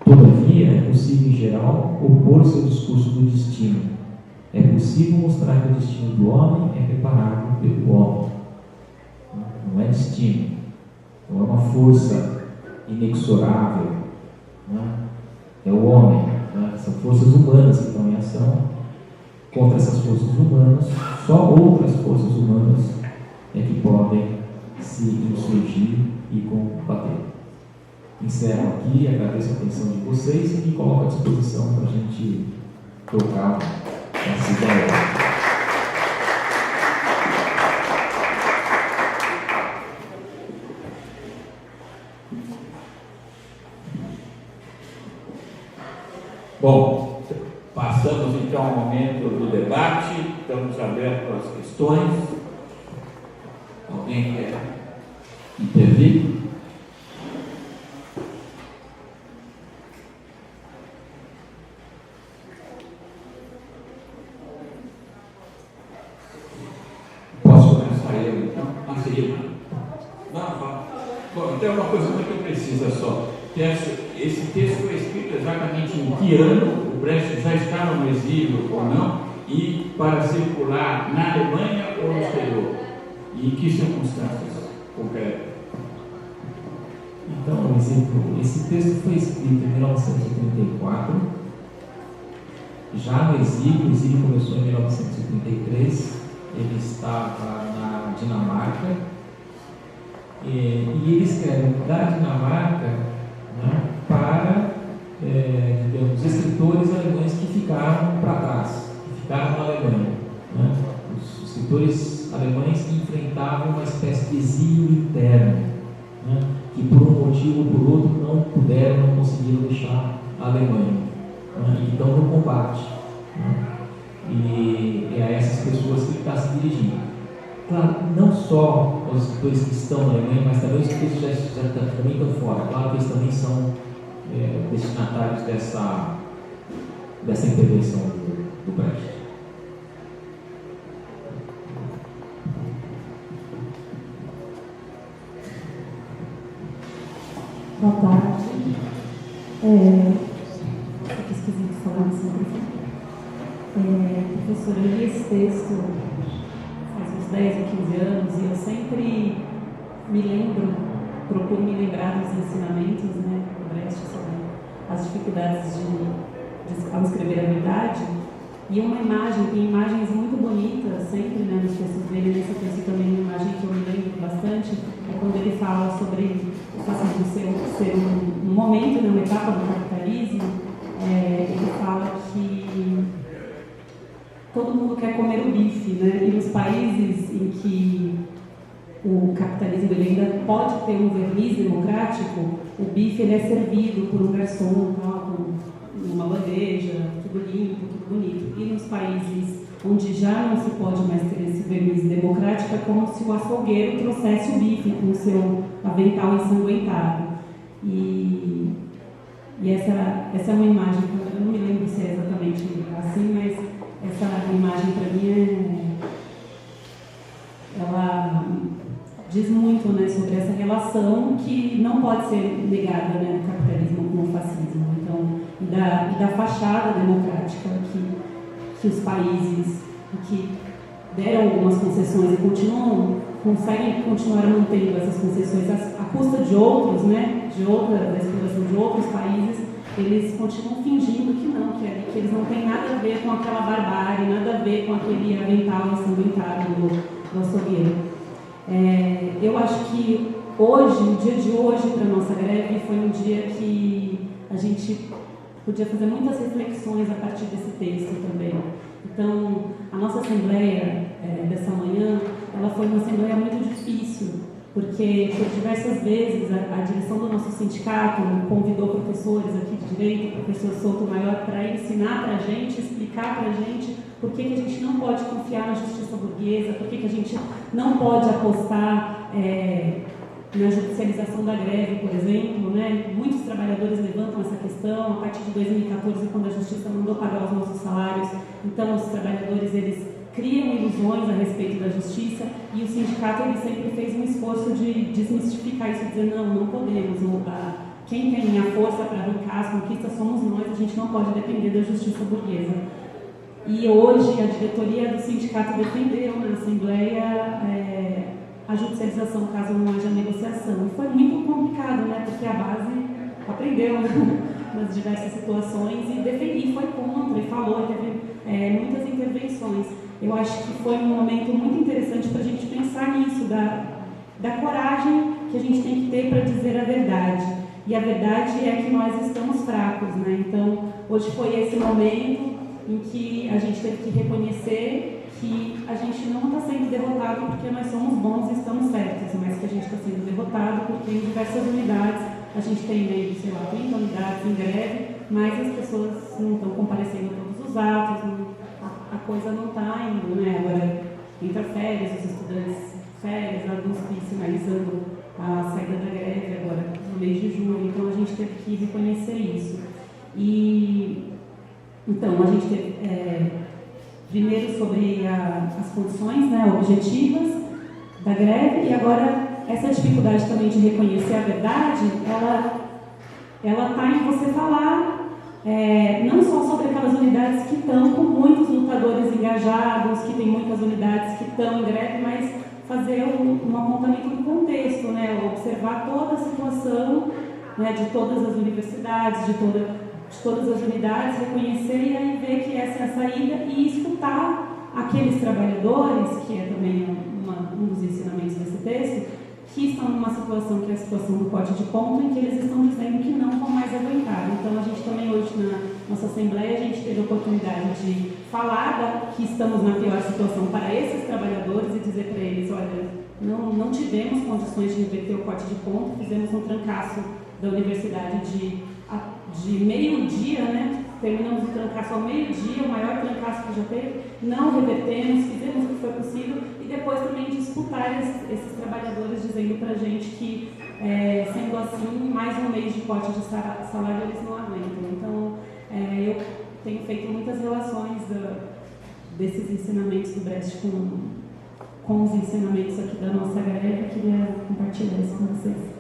Todavia, é possível, em geral, opor seu discurso do destino. É possível mostrar que o destino do homem é preparado pelo homem. Não é destino, não é uma força inexorável, né? É o homem, né? São forças humanas que estão em ação. Contra essas forças humanas, só outras forças humanas é que podem se insurgir e combater. Encerro aqui, agradeço a atenção de vocês e me coloco à disposição para a gente trocar essa ideia. Bom, passamos então ao momento do debate, estamos abertos às questões. Alguém quer intervir? Posso começar eu então? Não. Bom, tem uma coisa muito precisa só. Esse texto foi escrito exatamente em que ano? O Brecht já estava no exílio ou não? e para circular na Alemanha ou no exterior? E em que circunstâncias concretas? Então, esse texto foi escrito em 1934, já no exílio. O exílio começou em 1933, ele estava na Dinamarca, e ele escreve da Dinamarca, né, para, digamos, escritores alemães que ficaram para trás, que ficaram na Alemanha, né? Os escritores alemães que enfrentavam uma espécie de exílio interno, né, que por um motivo ou por outro não conseguiram deixar a Alemanha, né, e estão no combate, né, e é a essas pessoas que ele está se dirigindo. Claro, não só os escritores que estão na Alemanha, mas também os escritores que já também estão fora. Claro que eles também são destinatários dessa intervenção do Brecht. Boa tarde. Eu esqueci de falar assim, professor, eu li esse texto faz uns 10 ou 15 anos e eu sempre procuro me lembrar dos ensinamentos, né, do Brecht sobre as dificuldades ao escrever a verdade. E tem imagens muito bonitas sempre, né, nos textos dele. Nesse texto também uma imagem que eu me lembro bastante é quando ele fala sobre o fascismo ser um momento, né, uma etapa do capitalismo. Ele fala que todo mundo quer comer o bife, né? E nos países em que o capitalismo ele ainda pode ter um verniz democrático, o bife ele é servido por um garçom, com uma bandeja, tudo limpo, tudo bonito. E nos países onde já não se pode mais ter esse verniz democrático, é como se o açougueiro trouxesse o bife com o seu avental ensanguentado. E essa é uma imagem, eu não me lembro se é exatamente assim, mas essa imagem para mim ela diz muito, né, sobre essa relação que não pode ser negada, né, do capitalismo com o fascismo. Então, e da fachada democrática que os países que deram algumas concessões e conseguem continuar mantendo essas concessões à custa de outros, né, da exploração de outros países, eles continuam fingindo que não, que eles não têm nada a ver com aquela barbárie, nada a ver com aquele avental ensanguentado do açougueiro. Eu acho que hoje, o dia de hoje para a nossa greve foi um dia que a gente podia fazer muitas reflexões a partir desse texto também. Então, a nossa assembleia dessa manhã, ela foi uma assembleia muito difícil, porque por diversas vezes a direção do nosso sindicato convidou professores aqui de direito, o professor Souto-Maior, para ensinar para a gente, explicar para a gente por que a gente não pode confiar na justiça burguesa, por que a gente não pode apostar na judicialização da greve, por exemplo, né? Muitos trabalhadores levantam essa questão a partir de 2014, quando a justiça mandou pagar os nossos salários. Então, os trabalhadores, eles criam ilusões a respeito da justiça, e o sindicato ele sempre fez um esforço de desmistificar isso, dizer não podemos, quem tem a força para arrancar as conquistas somos nós, a gente não pode depender da justiça burguesa. E hoje a diretoria do sindicato defendeu na Assembleia a judicialização caso não haja negociação. E foi muito complicado, né, porque a base aprendeu nas diversas situações e foi contra, e falou, teve muitas intervenções. Eu acho que foi um momento muito interessante para a gente pensar nisso, da coragem que a gente tem que ter para dizer a verdade. E a verdade é que nós estamos fracos, né? Então, hoje foi esse momento em que a gente teve que reconhecer que a gente não está sendo derrotado porque nós somos bons e estamos certos, mas que a gente está sendo derrotado porque em diversas unidades, a gente tem meio, 30 unidades em greve, mas as pessoas não estão comparecendo a todos os atos, a coisa não está indo, né? Agora, entra férias, os estudantes férias, a USP sinalizando a saída da greve agora no mês de julho, então a gente teve que reconhecer isso. E, então, a gente teve primeiro sobre as condições, né, objetivas da greve, e agora essa dificuldade também de reconhecer a verdade, ela está em você falar não só sobre aquelas unidades que estão com muitos lutadores engajados, que tem muitas unidades que estão em greve, mas fazer um apontamento do contexto, né? Observar toda a situação, né, de todas as universidades, de todas as unidades, reconhecer e aí ver que essa é a saída e escutar aqueles trabalhadores, que é também um dos ensinamentos desse texto, que estão numa situação que é a situação do corte de ponto, em que eles estão dizendo que não vão mais aguentar. Então, a gente também hoje, na nossa Assembleia, a gente teve a oportunidade de falar que estamos na pior situação para esses trabalhadores e dizer para eles, olha, não tivemos condições de reverter o corte de ponto, fizemos um trancaço da universidade de meio-dia, né? Terminamos o trancaço ao meio-dia, o maior trancaço que já teve, não revertemos, fizemos o que foi possível e depois também de escutar esses trabalhadores dizendo para a gente que, sendo assim, mais um mês de corte de salário eles não aguentam. Então, eu tenho feito muitas relações desses ensinamentos do Brecht com os ensinamentos aqui da nossa greve e queria compartilhar isso com vocês.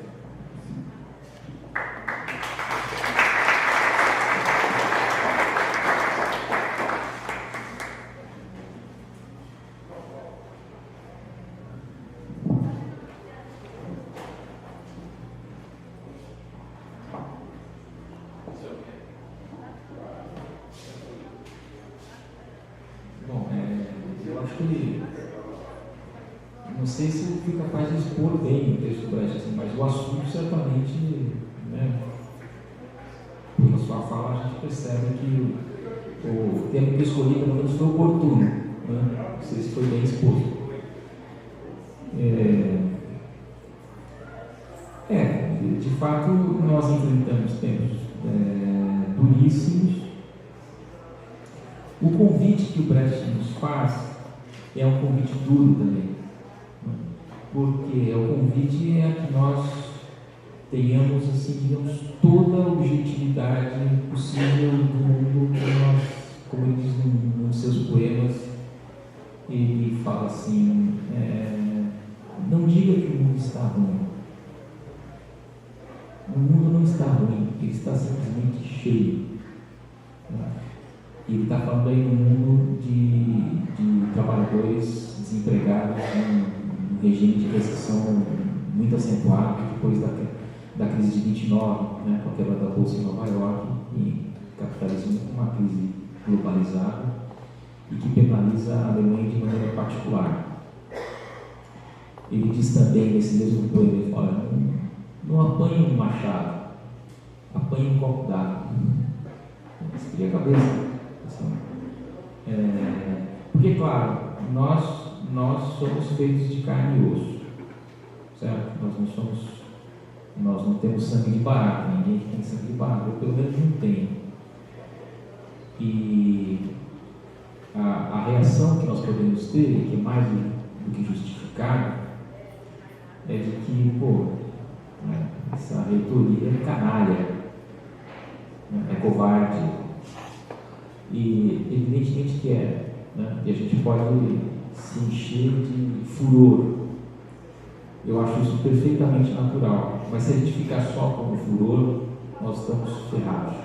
Não sei se eu fui capaz de expor bem o texto do Brecht, assim, mas o assunto certamente, né, pela sua fala, a gente percebe que o termo que eu escolhi pelo menos foi oportuno, né? Não sei se foi bem exposto. De fato, nós enfrentamos tempos duríssimos. O convite que o Brecht nos faz é um convite duro também, porque o convite é que nós tenhamos, assim, digamos, toda a objetividade possível do mundo que nós, como ele diz nos seus poemas, ele fala assim, não diga que o mundo está ruim. O mundo não está ruim, ele está simplesmente cheio. Ele está falando aí no mundo de trabalhadores desempregados, um regime de recessão muito acentuado depois da crise de 29, né, com a quebra da Bolsa em Nova York, e capitalismo com uma crise globalizada e que penaliza a Alemanha de maneira particular. Ele diz também nesse mesmo poema, ele fala, não apanhe um machado, apanhe um copo d'água. Esfria a cabeça. Porque, claro, nós somos feitos de carne e osso, certo? Nós não temos sangue de barata, ninguém tem sangue de barata, eu pelo menos não tenho. E a reação que nós podemos ter, que é mais do que justificada, é de que, essa reitoria é canalha, é covarde, e evidentemente que né? E a gente pode se encher de furor. Eu acho isso perfeitamente natural, mas se a gente ficar só com o furor, nós estamos ferrados,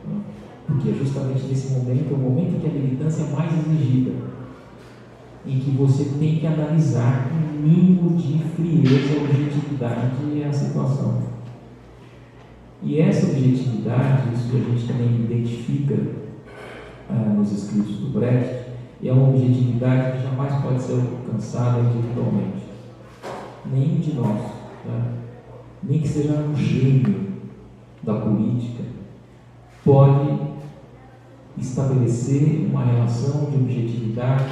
né? Porque é justamente nesse momento, é o momento em que a militância é mais exigida, em que você tem que analisar com um mínimo de frieza e objetividade a situação. E essa objetividade, isso a gente também identifica nos escritos do Brecht, é uma objetividade que jamais pode ser alcançada individualmente. Nenhum de nós, né? Nem que seja um gênio da política, pode estabelecer uma relação de objetividade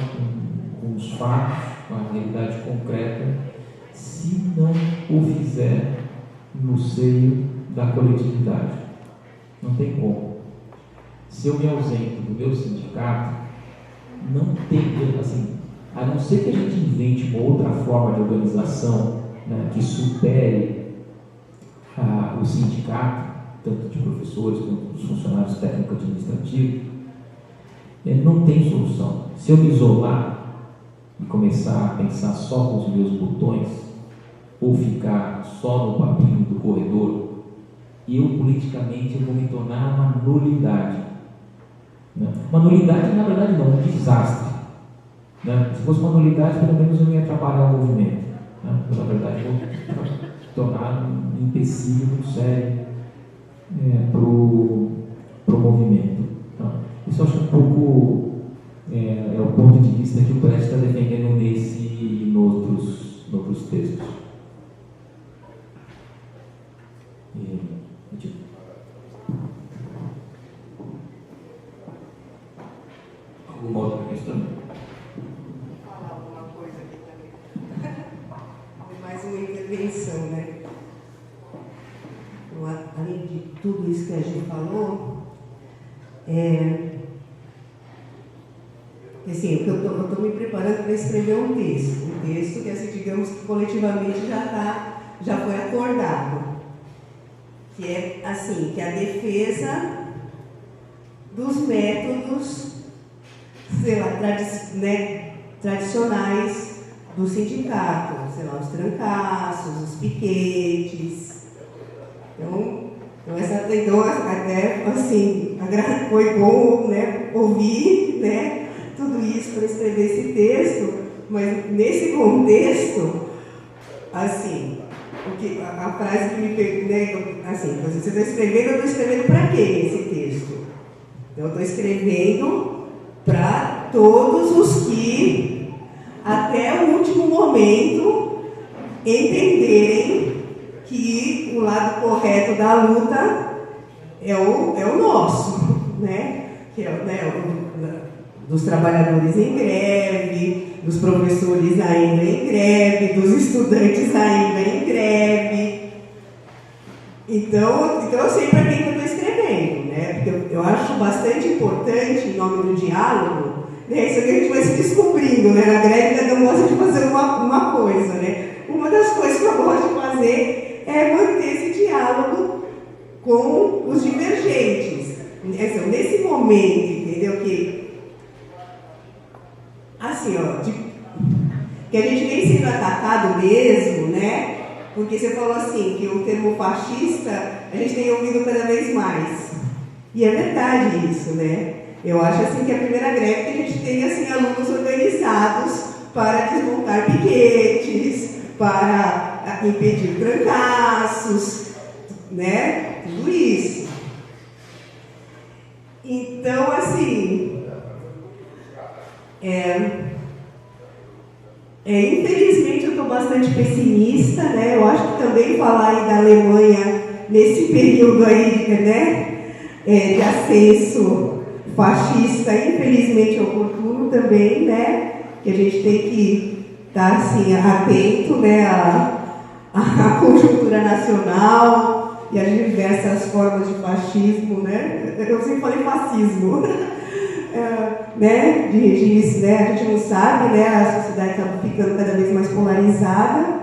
com os fatos, com a realidade concreta, se não o fizer no seio da coletividade. Não tem como. Se eu me ausento do meu sindicato, não tem, assim, a não ser que a gente invente uma outra forma de organização, né, que supere o sindicato, tanto de professores quanto dos funcionários técnico-administrativos, não tem solução. Se eu me isolar e começar a pensar só com os meus botões, ou ficar só no papinho do corredor, eu politicamente eu vou me tornar uma nulidade. Né? Uma nulidade, na verdade, não, um desastre. Né? Se fosse uma nulidade, pelo menos eu não ia atrapalhar o movimento. Né? Na verdade, eu vou tornar um empecilho muito sério para o movimento. Então, isso eu acho um pouco é o ponto de vista que o Prestes está defendendo nesse e noutros textos. Alguma outra questão? Vou falar alguma coisa aqui também. Mais uma intervenção, né? Além de tudo isso que a gente falou, assim, eu estou me preparando para escrever um texto que, assim, digamos que coletivamente já foi acordado, que é assim, que é a defesa dos métodos, sei lá, tradicionais do sindicato, sei lá, os trancaços, os piquetes. Então até assim, foi bom, né, ouvir, né, tudo isso para escrever esse texto, mas nesse contexto, assim, a frase que me pegou, né, assim, você está escrevendo, eu estou escrevendo para quem esse texto? Então, eu estou escrevendo para todos os que, até o último momento, entenderem que o lado correto da luta é o nosso, né? Que é dos trabalhadores em greve, dos professores ainda em greve, dos estudantes ainda em greve. Então eu sei para quem que eu estou escrevendo, né? Porque eu acho bastante importante, em nome do diálogo, né? Isso que a gente vai se descobrindo, né? Na greve cada um gosta de fazer uma coisa, né? Uma das coisas que eu gosto de fazer é manter esse diálogo com os divergentes. Nesse momento, entendeu? Que, assim, que a gente vem sendo atacado mesmo, né? Porque você falou assim, que o termo fascista a gente tem ouvido cada vez mais. E é verdade isso, né? Eu acho assim que a primeira greve que a gente tem, assim, alunos organizados para desmontar piquetes, para impedir trancaços, né? Tudo isso. Então, assim, infelizmente eu estou bastante pessimista, né? Eu acho que também falar aí da Alemanha nesse período aí, né, de ascenso fascista, infelizmente é oportuno também, né? Que a gente tem que estar assim, atento, né, à conjuntura nacional e às diversas formas de fascismo, né? Eu sempre falei fascismo. Né, de regimes, né, a gente não sabe, né, a sociedade está ficando cada vez mais polarizada,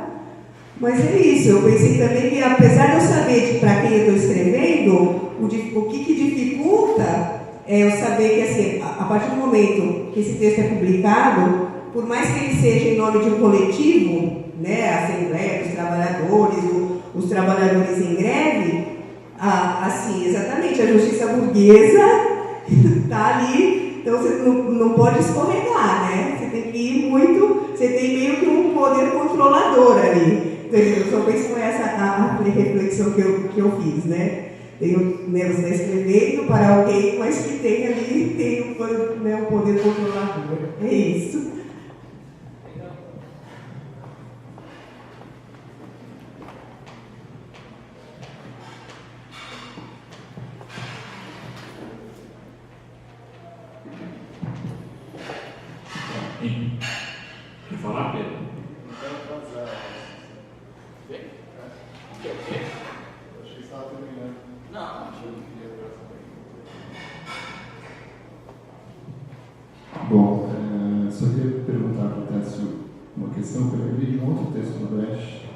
mas é isso. Eu pensei também que, apesar de eu saber para quem eu estou escrevendo, o que dificulta é eu saber que, assim, a partir do momento que esse texto é publicado, por mais que ele seja em nome de um coletivo, né, a Assembleia dos Trabalhadores, os trabalhadores em greve, assim, exatamente, a justiça burguesa está ali, então você não pode escorregar, né? Você tem que ir muito, você tem meio que um poder controlador ali. Então, eu só penso com essa a reflexão que eu fiz, né? Você está escrevendo para alguém, mas que tem ali um poder controlador. É isso. Quer falar, Pedro? Não quero atrasar. O quê? Eu achei que estava terminando. Não. Achei que queria atrasar. Bom, só queria perguntar para o Técio uma questão que eu lembrei de um outro texto do Brecht,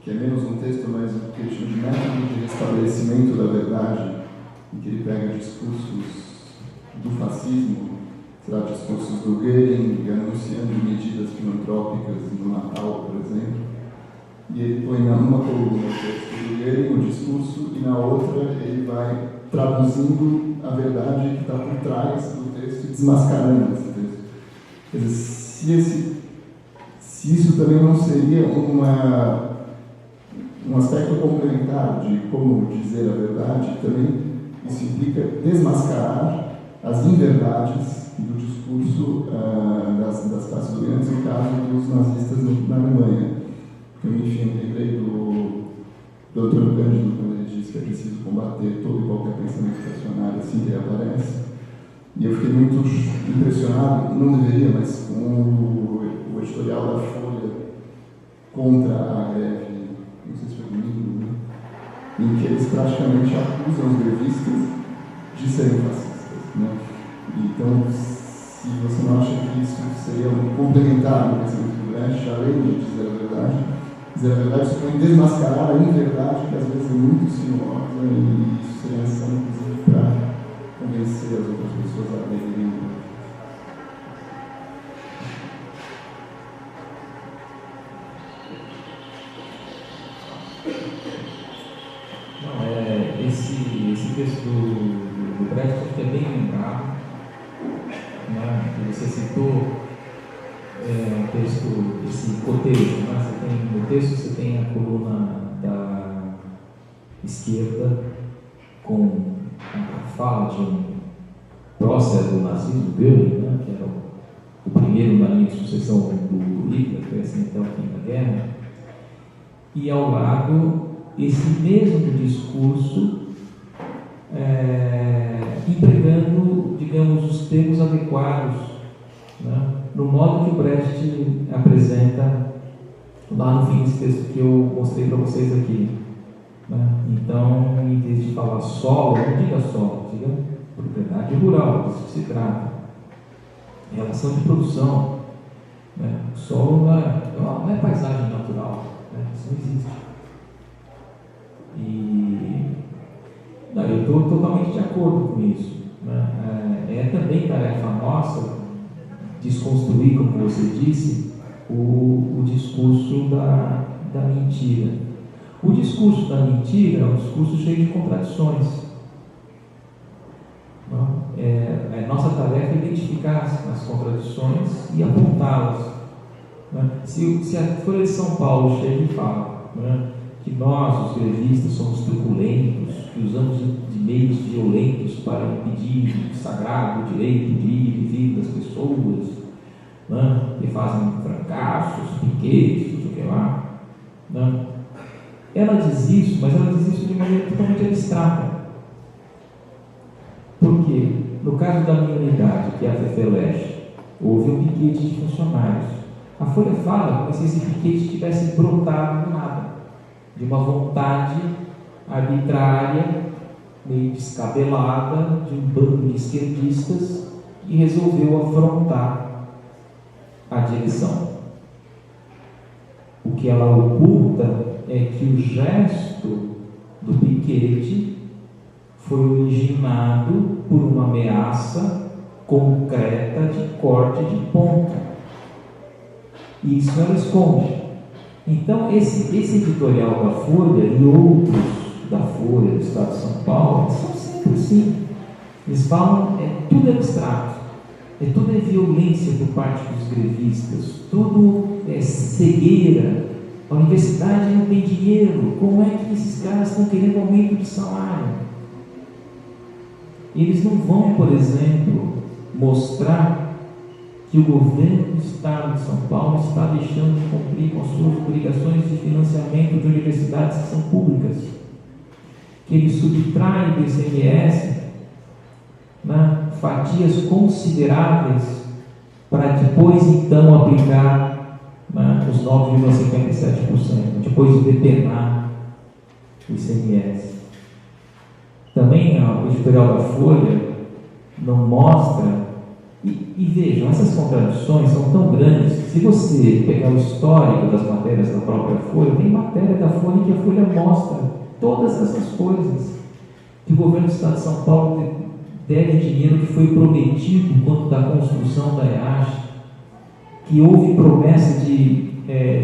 que é menos um texto, mas um que ele chama de método de restabelecimento da verdade, em que ele pega discursos do fascismo, discursos do Goering anunciando medidas filantrópicas no Natal, por exemplo, e ele põe numa coluna o texto do Goering, o discurso, e na outra ele vai traduzindo a verdade que está por trás do texto e desmascarando esse texto. Quer dizer, se isso também não seria um aspecto complementar de como dizer a verdade, também isso implica desmascarar as inverdades do discurso das classes dominantes, no caso dos nazistas na Alemanha. Eu, enfim, lembrei do Antônio Cândido, quando ele disse que é preciso combater todo e qualquer pensamento reacionário assim que ele aparece. E eu fiquei muito impressionado, não deveria, mas com o editorial da Folha contra a greve, não sei se foi domingo, né? Em que eles praticamente acusam os grevistas de serem fascistas, né? Então, se você não acha que isso seria um complementar no pensamento do Brecht, além de dizer a verdade supõe desmascarar a inverdade, que às vezes é muito sinuosa, e isso seria necessário, inclusive, para convencer as outras pessoas a aderirem. Não, esse texto do Brecht acho que é bem lembrado, né? Você citou um texto, esse cotejo, né? No texto você tem a coluna da esquerda com a fala de um prócer do nazismo, Goering, né? Que era o primeiro na linha de sucessão do Hitler, que foi assim até o fim da guerra, e ao lado esse mesmo discurso empregando, digamos, os termos adequados, né, no modo que o Brecht apresenta lá no fim desse texto que eu mostrei para vocês aqui, né? Então, em vez de falar solo, não diga solo, diga propriedade rural, disso que se trata, relação de produção, né? Solo não é paisagem natural, né? Isso não existe. Eu estou totalmente de acordo com isso, né? É também tarefa nossa desconstruir, como você disse, o discurso da mentira. O discurso da mentira é um discurso cheio de contradições. Nossa tarefa é identificar as contradições e apontá-las. Né? Se a Folha de São Paulo chega e fala, né, que nós, os grevistas, somos truculentos, que usamos de meios violentos para impedir o sagrado direito de ir e vir das pessoas, né, que fazem fracassos, piquetes, não sei o que lá, né? Ela diz isso, mas ela diz isso de maneira totalmente abstrata. Por quê? No caso da minha unidade, que é a FEFELESH, houve um piquete de funcionários. A Folha fala como se esse piquete tivesse brotado do nada, de uma vontade arbitrária, meio descabelada, de um bando de esquerdistas que resolveu afrontar a direção. O que ela oculta é que o gesto do piquete foi originado por uma ameaça concreta de corte de ponta. E isso ela esconde. Então, esse editorial da Folha e outros da Folha do Estado de São Paulo são sempre assim. Eles falam, tudo abstrato, tudo é violência por parte dos grevistas, tudo é cegueira. A universidade não tem dinheiro, como é que esses caras estão querendo aumento de salário? Eles não vão, por exemplo, mostrar que o governo do Estado de São Paulo está deixando de cumprir com as suas obrigações de financiamento de universidades que são públicas, que ele subtrai do ICMS, né, fatias consideráveis para depois então aplicar, né, os 9,57%, depois de depenar o ICMS. Também o editorial da Folha não mostra. E vejam, essas contradições são tão grandes que, se você pegar o histórico das matérias da própria Folha, tem matéria da Folha que a Folha mostra todas essas coisas. Que o governo do Estado de São Paulo deve dinheiro que foi prometido quanto da construção da EASH, que houve promessa de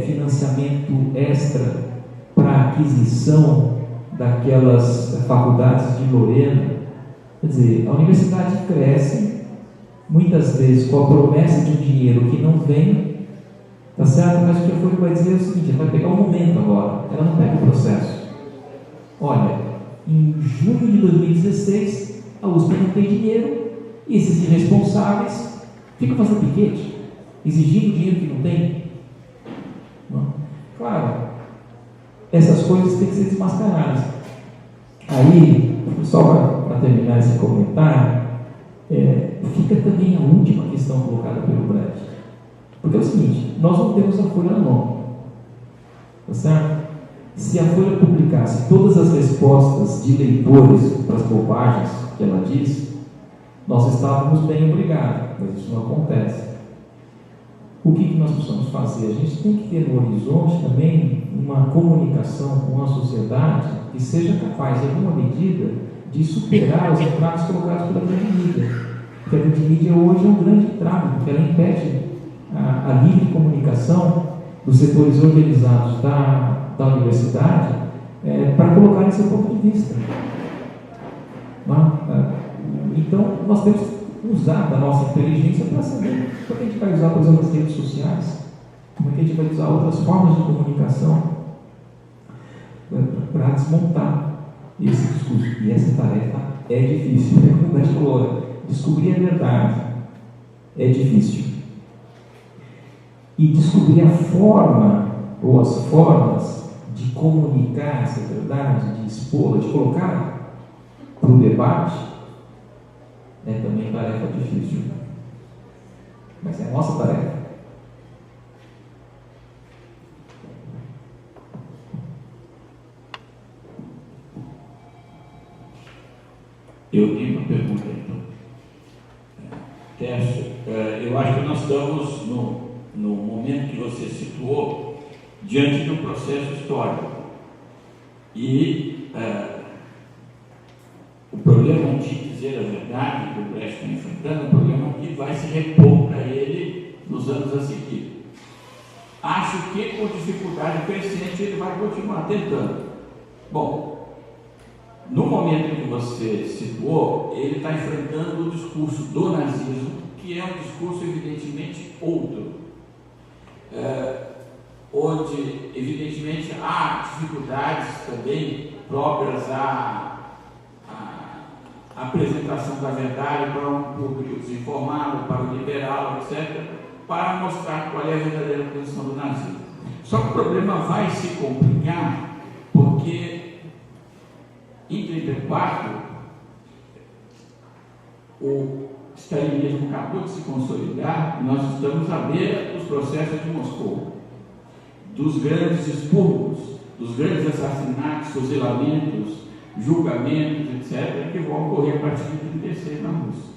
financiamento extra para aquisição daquelas faculdades de Lorena. Quer dizer, a universidade cresce, muitas vezes com a promessa de um dinheiro que não vem, tá certo? Mas o que a Folha vai dizer é o seguinte: ela vai pegar o momento agora, ela não pega o processo. Olha, em junho de 2016, a USP não tem dinheiro e esses irresponsáveis ficam fazendo piquete, exigindo dinheiro que não tem. Não? Claro, essas coisas têm que ser desmascaradas. Aí, só para terminar esse comentário, fica também a última questão colocada pelo Brecht. Porque é o seguinte: nós não temos a Folha na mão, tá certo? Se a Folha publicasse todas as respostas de leitores para as bobagens que ela diz, nós estávamos bem obrigados, mas isso não acontece. O que nós precisamos fazer? A gente tem que ter no horizonte também uma comunicação com a sociedade que seja capaz, em alguma medida, de superar os entraves colocados pela grande mídia. Porque a grande mídia hoje é um grande entrave, porque ela impede a livre comunicação dos setores organizados da universidade para colocar esse ponto de vista. Então, nós temos que usar da nossa inteligência para saber como é que a gente vai usar, por exemplo, as redes sociais, como é que a gente vai usar outras formas de comunicação para desmontar esse discurso. E essa tarefa é difícil, como a gente falou, descobrir a verdade é difícil. E descobrir a forma ou as formas de comunicar essa verdade, de expô-la, de colocar para o debate, é também tarefa difícil. Mas é a nossa tarefa. Eu tenho uma pergunta, então. Tércio, eu acho que nós estamos no momento que você situou diante de um processo histórico. E o problema de dizer a verdade que o Brecht está enfrentando é um problema que vai se repor para ele nos anos a seguir. Acho que com dificuldade crescente ele vai continuar tentando. Bom, no momento que você situou, ele está enfrentando o discurso do nazismo, que é um discurso evidentemente outro, onde evidentemente há dificuldades também próprias à apresentação da verdade para um público desinformado, para o liberal, etc., para mostrar qual é a verdadeira posição do nazismo. Só que o problema vai se complicar porque em 1934 o stalinismo acabou de se consolidar e nós estamos à beira dos processos de Moscou, dos grandes expurgos, dos grandes assassinatos, fuzilamentos, julgamentos, etc., que vão ocorrer a partir de 1936 na Rússia.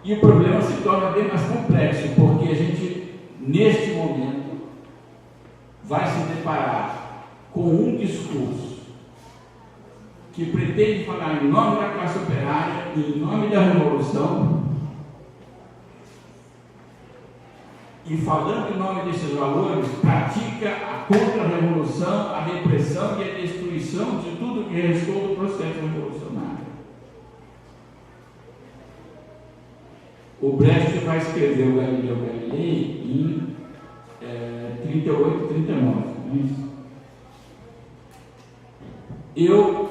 E o problema se torna bem mais complexo, porque a gente, neste momento, vai se deparar com um discurso que pretende falar em nome da classe operária e em nome da revolução, e falando em nome desses valores, pratica a contra-revolução, a repressão e a destruição de tudo que restou do processo revolucionário. O Brecht vai escrever o Galileu Galilei em 38, 39, não é isso? Eu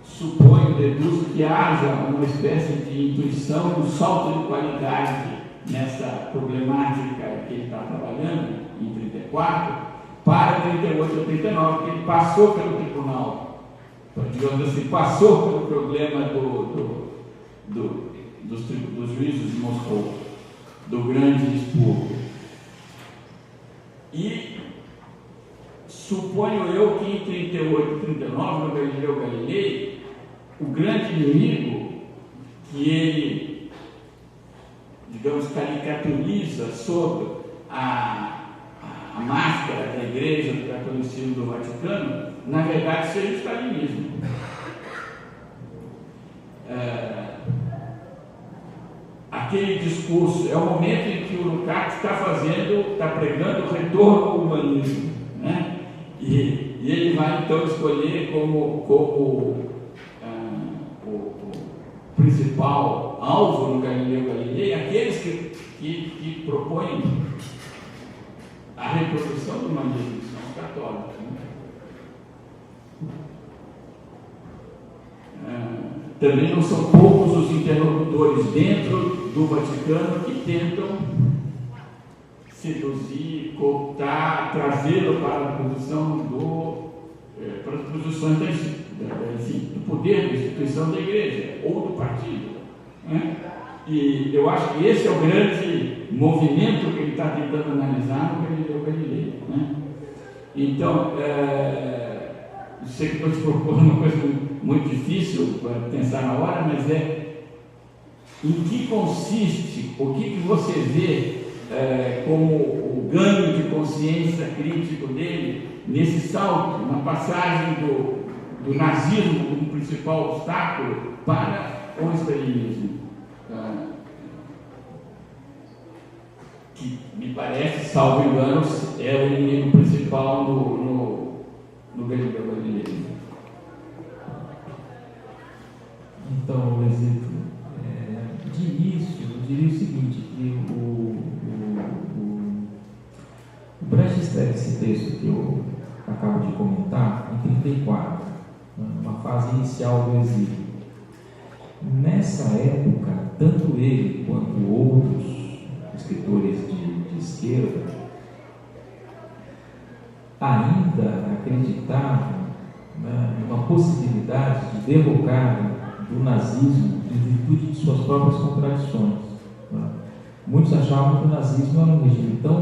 suponho, deduzo que haja uma espécie de intuição do salto de qualidade nessa problemática que ele está trabalhando em 34 para 38 ou 39, que ele passou pelo tribunal, digamos assim, passou pelo problema dos juízes de Moscou, do grande expurgo. E suponho eu que em 38 e 39, no Galileu Galilei, o grande inimigo que ele, digamos, caricaturiza sob a máscara da Igreja, do catolicismo do Vaticano, na verdade seja o stalinismo. A aquele discurso, é o momento em que o Lukács está pregando o retorno ao humanismo, né? E ele vai então escolher como o principal alvo no Galileu Galilei aqueles que propõem a reprodução do humanismo, que são os católicos, né? Também não são poucos os interlocutores dentro do Vaticano que tentam seduzir, cooptar, trazê-lo para a posição para as posições do poder da instituição da igreja ou do partido, né? E eu acho que esse é o grande movimento que ele está tentando analisar no Galileu Galilei, né? Então, sei que estou te propondo uma coisa muito difícil para pensar na hora, mas em que consiste, o que você vê como o ganho de consciência crítico dele nesse salto, na passagem do nazismo como principal obstáculo para o stalinismo, que me parece, salvo engano, é o inimigo principal no Galileu Galilei. Então, Luizito, de início, eu diria o seguinte, que o Brecht escreve esse texto que eu acabo de comentar em 1934, uma fase inicial do exílio. Nessa época, tanto ele quanto outros escritores de esquerda ainda acreditavam, né, numa possibilidade de derrocar do nazismo em virtude de suas próprias contradições, né? Muitos achavam que o nazismo era um regime tão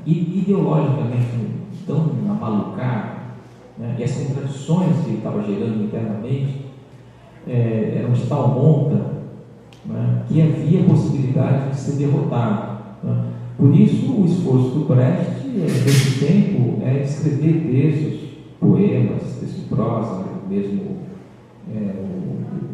ideologicamente tão amalucado, né? E as contradições que ele estava gerando internamente eram de tal monta, né, que havia possibilidade de ser derrotado, né? Por isso o esforço do Brecht nesse tempo é escrever textos, poemas, textos de prosa, mesmo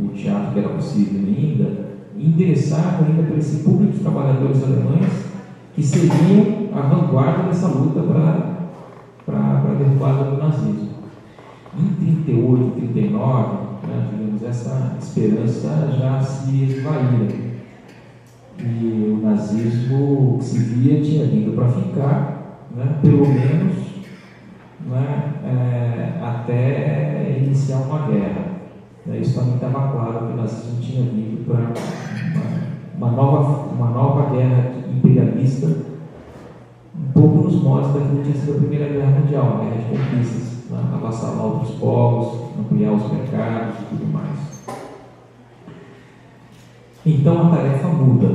o teatro que era possível ainda, endereçado ainda para esse público de trabalhadores alemães que seriam a vanguarda dessa luta para a derrubada do nazismo. Em 38, 39, né, digamos, essa esperança já se esvaía. E o nazismo que se via tinha vindo para ficar, né, pelo menos, né, até iniciar uma guerra. Isso também estava claro que o nazismo tinha vindo para uma nova guerra imperialista, um pouco nos moldes daquilo que tinha sido a Primeira Guerra Mundial, a guerra de conquistas, né? Avassalar outros povos, ampliar os mercados e tudo mais. Então a tarefa muda,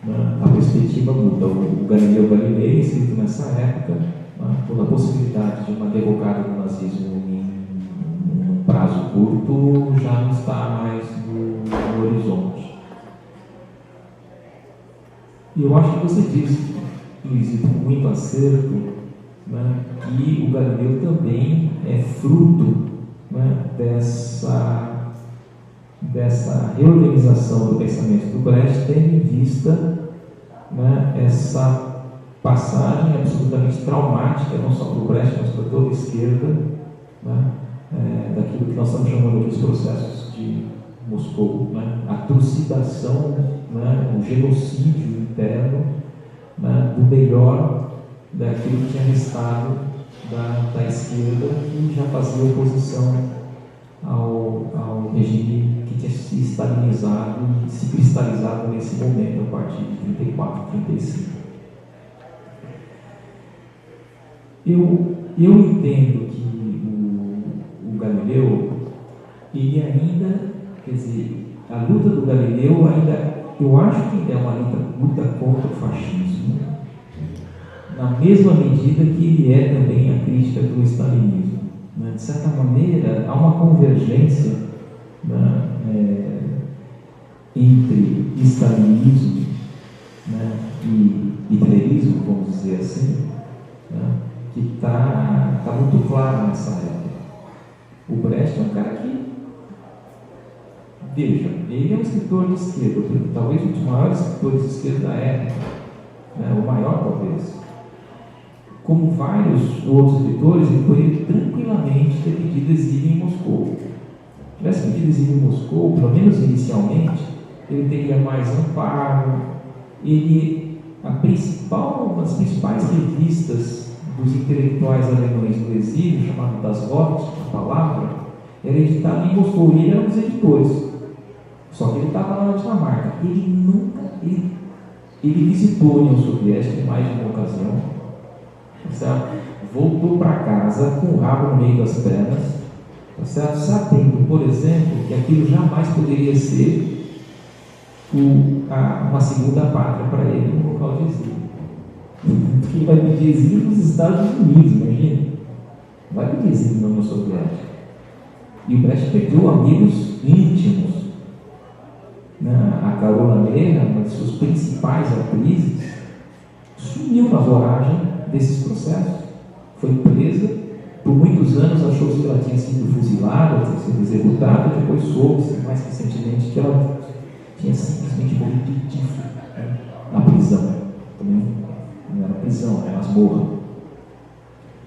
né? A perspectiva muda. O Galileu Galilei, escrito nessa época, né, toda a possibilidade de uma derrocada do nazismo em um prazo curto já não está mais no horizonte. E eu acho que você disse, Luizito, com muito acerto, né, que o Galileu também é fruto, né, dessa reorganização do pensamento do Brecht, tendo em vista, né, essa passagem absolutamente traumática, não só para o Brecht, mas para toda a esquerda, né, daquilo que nós estamos chamando aqui os processos de Moscou, né, a trucidação, né, o genocídio interno, né, do melhor daquilo que tinha restado da esquerda, que já fazia oposição ao regime que tinha se stalinizado e se cristalizado nesse momento, a partir de 34, 35. Eu entendo que o Galileu, ele ainda, quer dizer, a luta do Galileu ainda, eu acho que é uma luta contra o fascismo, na mesma medida que ele é também a crítica do stalinismo, né? De certa maneira, há uma convergência, né, entre stalinismo, né, e hitlerismo, vamos dizer assim, né, que está muito claro nessa época. O Brecht é um cara que, veja, Ele é um escritor de esquerda, talvez um dos maiores escritores de esquerda da época, né? O maior talvez. Como vários outros escritores, ele poderia tranquilamente ter pedido exílio em Moscou. Se tivesse pedido exílio em Moscou, pelo menos inicialmente, ele teria mais amparo. Uma das principais revistas dos intelectuais alemães do exílio, chamada Das Wort, a palavra, era editada em Moscou, e ele era um dos editores. Só que ele estava lá na Dinamarca. Ele visitou a União Soviética em mais de uma ocasião, certo? Voltou para casa com o rabo no meio das pernas, certo? Sabendo, por exemplo, que aquilo jamais poderia ser uma segunda pátria para ele no local de exílio. Porque ele vai pedir exílio nos Estados Unidos, imagina. Vai pedir exílio na União Soviética. E o Brecht perdeu amigos íntimos. A Carola Meira, uma de suas principais atrizes, sumiu na voragem desses processos. Foi presa, por muitos anos achou-se que ela tinha sido fuzilada, tinha sido executada, depois soube-se mais recentemente que ela tinha simplesmente morrido de tifo, né, na prisão. Também não era prisão, era masmorra.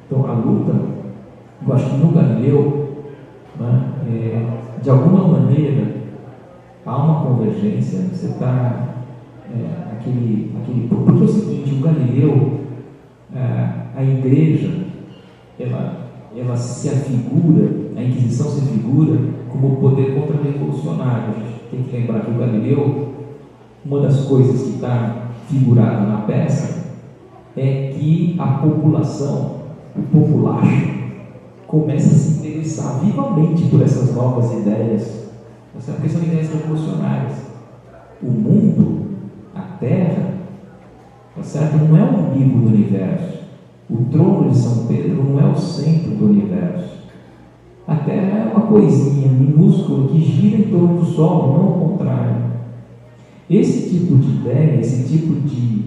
Então a luta, eu acho que no Galileu, né, de alguma maneira, há uma convergência. Você está porque é o seguinte, o Galileu, a igreja, ela se afigura, a Inquisição se afigura como poder contra-revolucionário. A gente tem que lembrar que o Galileu, uma das coisas que está figurada na peça é que a população, o populacho, começa a se interessar vivamente por essas novas ideias, porque são ideias revolucionárias. O mundo, a Terra, certo? Não é o umbigo do universo. O trono de São Pedro não é o centro do universo. A Terra é uma coisinha minúscula que gira em torno do Sol, não ao contrário. Esse tipo de ideia, esse tipo de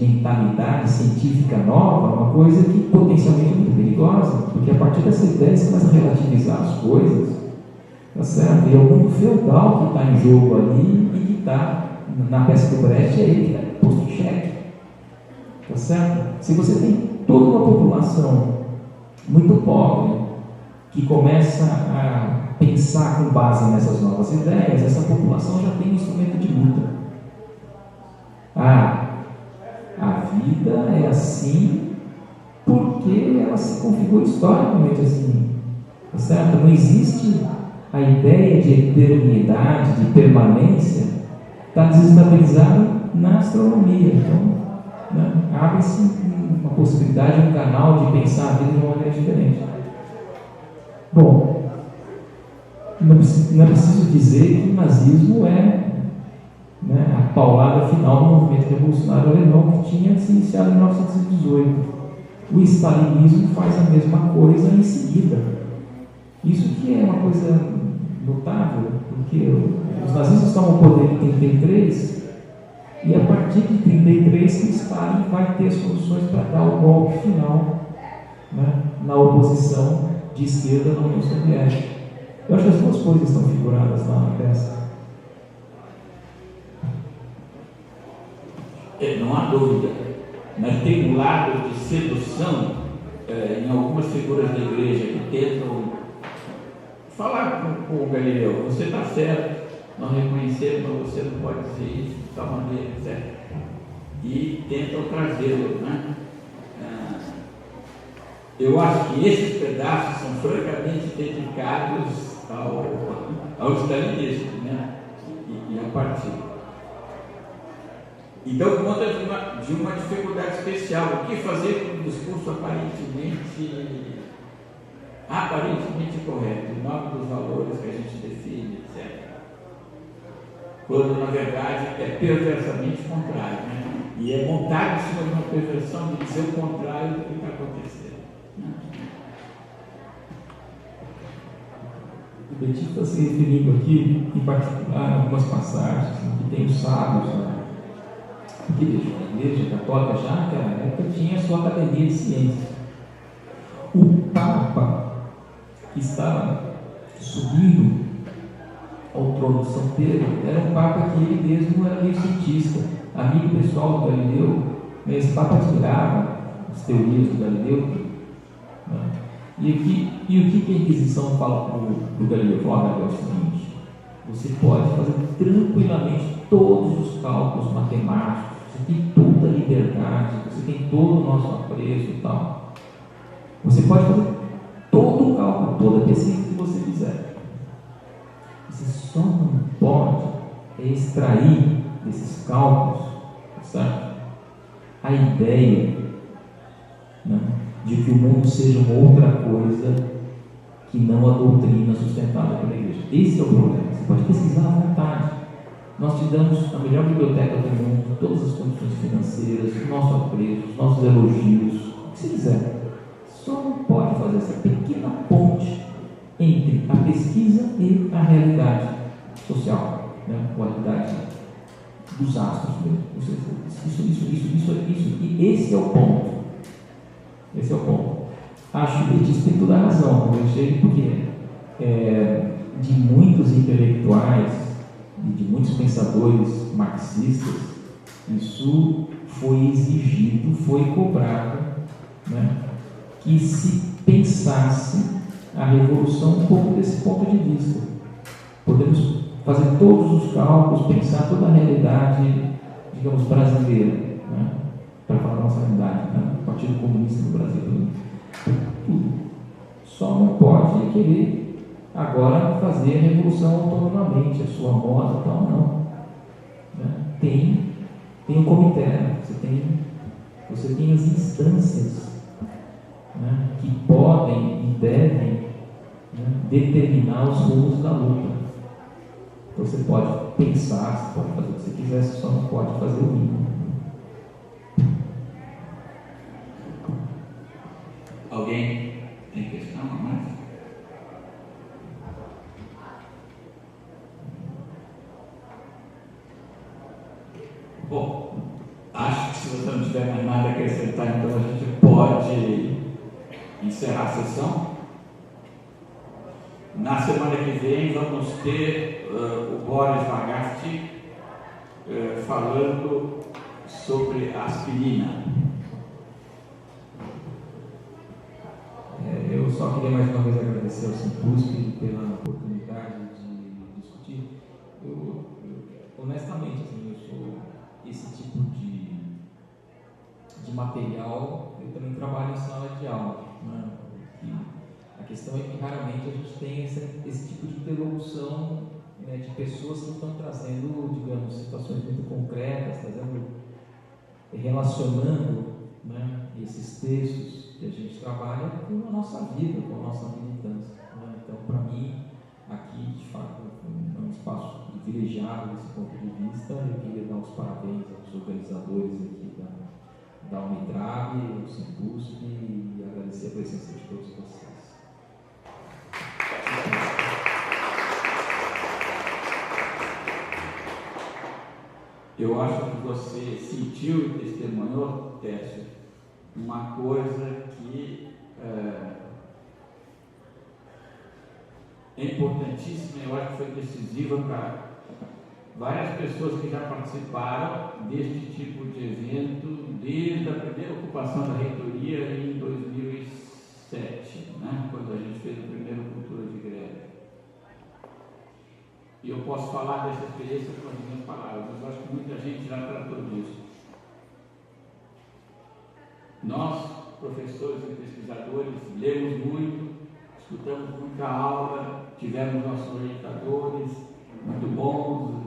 mentalidade científica nova, é uma coisa que potencialmente é muito perigosa, porque a partir dessa ideia você começa a relativizar as coisas, tá certo? E é o mundo feudal que está em jogo ali e que está, na peça do Brecht, é ele que está posto em xeque, tá certo? Se você tem toda uma população muito pobre que começa a pensar com base nessas novas ideias, essa população já tem um instrumento de luta. A vida é assim porque ela se configura historicamente assim, tá certo? Não existe a ideia de eternidade, de permanência, está desestabilizada na astronomia. Então, né, abre-se uma possibilidade, um canal de pensar a vida de uma maneira diferente. Bom, não é preciso dizer que o nazismo é, né, a paulada final do movimento revolucionário alemão que tinha se iniciado em 1918. O stalinismo faz a mesma coisa em seguida. Isso que é uma coisa notável, porque os nazistas tomam o poder em 1933 e a partir de 1933 que Stalin vai ter soluções para dar o golpe final, né, na oposição de esquerda na União Soviética. Eu acho que as duas coisas estão figuradas lá na peça. Não há dúvida, mas tem um lado de sedução em algumas figuras da igreja que tentam falar com o Galileu: você está certo, nós reconhecemos, mas você não pode dizer isso de tal maneira, certo? E tentam trazê-lo, né? Eu acho que esses pedaços são francamente dedicados ao stalinismo, né? E a partir. E dão conta de uma dificuldade especial. O que fazer com um discurso aparentemente correto, em nome dos valores que a gente define, etc. Quando, na verdade, é perversamente contrário, né? E é montado em cima de uma perversão de dizer o contrário do que está acontecendo. O Betinho está se referindo aqui, em particular, a algumas passagens que tem os sábios, né? Porque veja, a Igreja Católica já naquela época tinha a sua academia de ciências. O Papa que estava subindo ao trono de São Pedro, era um Papa que ele mesmo era meio cientista, amigo pessoal do Galileu, mas esse Papa admirava as teorias do Galileu. Né? E o que a Inquisição fala para o Galileu? Fala, Galileu, é o seguinte: você pode fazer tranquilamente todos os cálculos matemáticos, você tem toda a liberdade, você tem todo o nosso apreço e tal. Você pode fazer todo o cálculo, toda a pesquisa que você quiser. Você só não pode extrair desses cálculos, certo? A ideia, né, de que o mundo seja uma outra coisa que não a doutrina sustentada pela Igreja. Esse é o problema. Você pode pesquisar à vontade. Nós te damos a melhor biblioteca do mundo, todas as condições financeiras, o nosso apreço, os nossos elogios, o que você quiser. Só não pode fazer essa pequena ponte entre a pesquisa e a realidade social, né? A realidade dos astros mesmo. Isso. E esse é o ponto. Esse é o ponto. Acho que ele tem toda a razão quando eu chego, porque de muitos intelectuais e de muitos pensadores marxistas, isso foi exigido, foi cobrado, né, que se pensasse a revolução um pouco desse ponto de vista. Podemos fazer todos os cálculos, pensar toda a realidade, digamos, brasileira, né, para falar da nossa realidade, né, o Partido Comunista do Brasil, tudo. Só não pode querer agora fazer a revolução autonomamente, a sua moda e tal, não. Né? Tem o comitê, você tem as instâncias, né, que podem e devem, né, determinar os rumos da luta. Então você pode pensar, você pode fazer o que você quiser, você só não pode fazer o mínimo. Alguém tem questão a mais? Bom, acho que se você não tiver mais nada a acrescentar, então a gente pode encerrar a sessão. Na semana que vem vamos ter o Boris Vagasti falando sobre a aspirina. Eu só queria mais uma vez agradecer ao Simpusp pela oportunidade de discutir. Eu honestamente, assim, eu sou esse tipo de material, eu também trabalho em sala de aula, né? E a questão é que raramente a gente tem esse tipo de interlocução, né, de pessoas que estão trazendo, digamos, situações muito concretas, relacionando, né, esses textos que a gente trabalha com a nossa vida, com a nossa militância. Né? Então, para mim, aqui, de fato, é um espaço privilegiado desse ponto de vista. Eu queria dar os parabéns aos organizadores aqui da Unitrab, ao Simpusp, e agradecer a presença de todos vocês. Eu acho que você sentiu e testemunhou, Tércio, uma coisa que é importantíssima, eu acho que foi decisiva para várias pessoas que já participaram deste tipo de evento desde a primeira ocupação da reitoria em 2007, né, quando a gente fez a primeira cultura de greve. E eu posso falar dessa experiência com as minhas palavras, mas eu acho que muita gente já tratou disso. Nós, professores e pesquisadores, lemos muito, escutamos muita aula, tivemos nossos orientadores muito bons,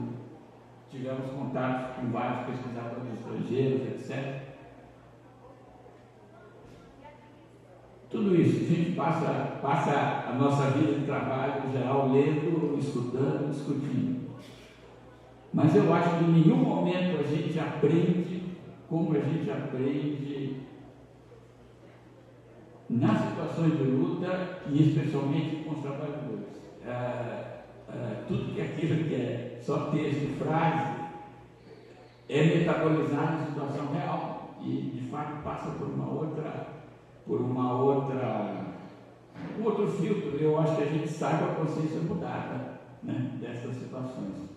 tivemos contatos com vários pesquisadores estrangeiros, etc. Tudo isso, a gente passa a nossa vida de trabalho em geral lendo, escutando, discutindo. Mas eu acho que em nenhum momento a gente aprende como a gente aprende nas situações de luta e especialmente com os trabalhadores. Tudo que aquilo que é só texto, frase, é metabolizado em situação real e de fato passa por um outro filtro. Eu acho que a gente sai com a consciência mudada. né, dessas situações.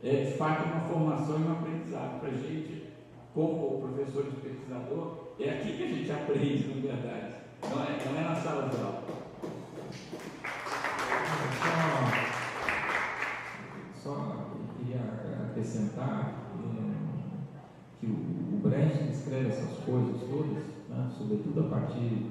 É, de fato, uma formação e um aprendizado para a gente, como professor e pesquisador, é aqui que a gente aprende, na verdade, não é na sala de aula. Só queria acrescentar que o Brecht escreve essas coisas todas, né, sobretudo a partir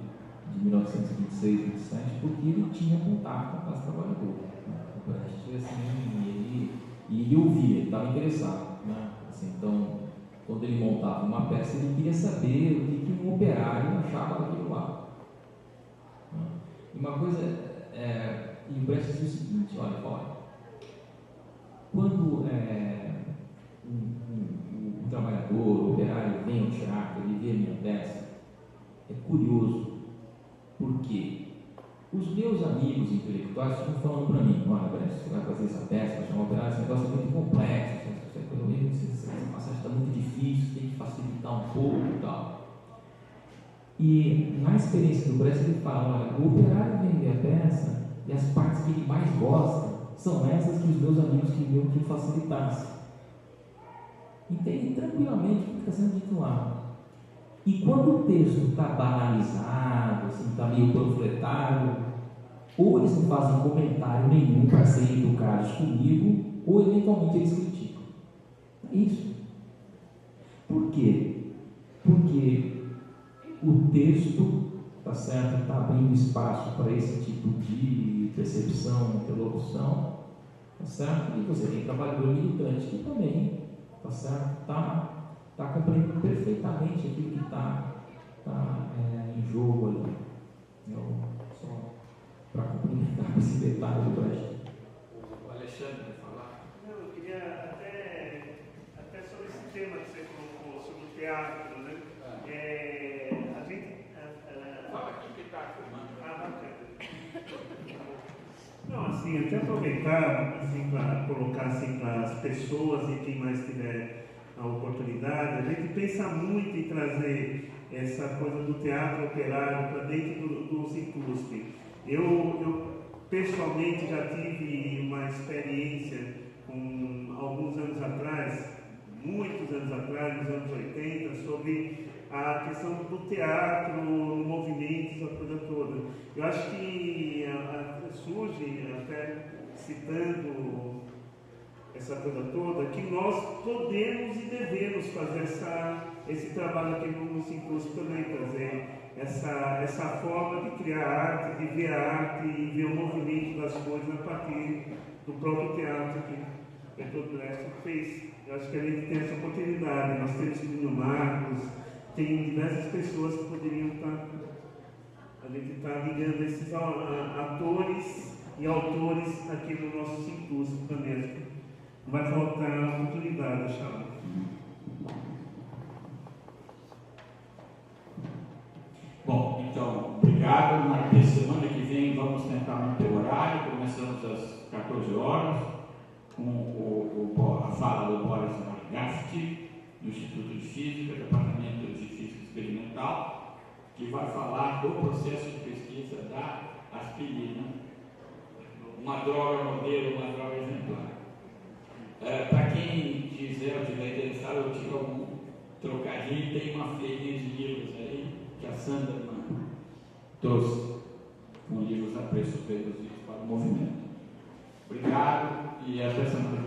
de 1926, 27, porque ele tinha contato com a classe trabalhadora. Né? O Brecht, assim, ele ouvia, ele estava interessado. Né? Assim, então, quando ele montava uma peça, ele queria saber o que um operário achava daquilo lá. Né? E uma coisa, e o Brecht dizia o seguinte, olha, quando um trabalhador, um operário vem ao teatro, ele vê a minha peça, é curioso, porque os meus amigos intelectuais estão falando para mim, olha, você vai fazer essa peça, vai chamar um operário, esse negócio é muito complexo, essa passagem está muito difícil, tem que facilitar um pouco e tal. E na experiência do Brecht ele fala, olha, o operário vem ver a peça e as partes que ele mais gosta são essas que os meus amigos queriam que eu facilitasse. Entende tranquilamente o que está sendo dito lá. E quando o texto está banalizado, assim, está meio panfletário, ou eles não fazem comentário nenhum para serem educados comigo, ou eventualmente eles criticam. É isso. Por quê? Porque o texto, tá certo, está abrindo espaço para esse tipo de percepção, interlocução, tá certo? E você tem trabalhador militante que também, tá certo, está compreendendo perfeitamente aquilo que está em jogo ali. Só para complementar esse detalhe do Brecht. O Alexandre vai falar. Não, eu queria até sobre esse tema que você colocou, sobre o teatro, né? A gente... Fala aqui que está filmando. Bacana. Não, assim, até aproveitar assim, para colocar assim, para as pessoas e quem mais tiver a oportunidade, a gente pensa muito em trazer essa coisa do teatro operário para dentro do Simpusp. Eu pessoalmente já tive uma experiência alguns anos atrás, muitos anos atrás, nos anos 80, sobre a questão do teatro, movimentos, a coisa toda. Eu acho que surge, até citando essa coisa toda, que nós podemos e devemos fazer esse trabalho aqui no Simpusp também, trazer essa forma de criar arte, de ver a arte e ver o movimento das coisas a partir do próprio teatro que o Bertolt Brecht fez. Eu acho que a gente tem essa oportunidade. Nós temos o Menino Marcos, tem diversas pessoas que poderiam estar. A gente está ligando esses atores e autores aqui no nosso Simpusp também. Não vai faltar oportunidade, acho. Bom, então, obrigado. Na semana que vem vamos tentar manter o horário. Começamos às 14 horas com a fala do Boris Margasti, do Instituto de Física, Departamento de Física Experimental, que vai falar do processo de pesquisa da aspirina, uma droga modelo, uma droga exemplar. Para quem quiser ou tiver interessado, eu tive algum trocadilho, tem uma feirinha de livros aí que a Sandra trouxe, com livros a preço reduzido para o movimento. Obrigado e até semana que vem.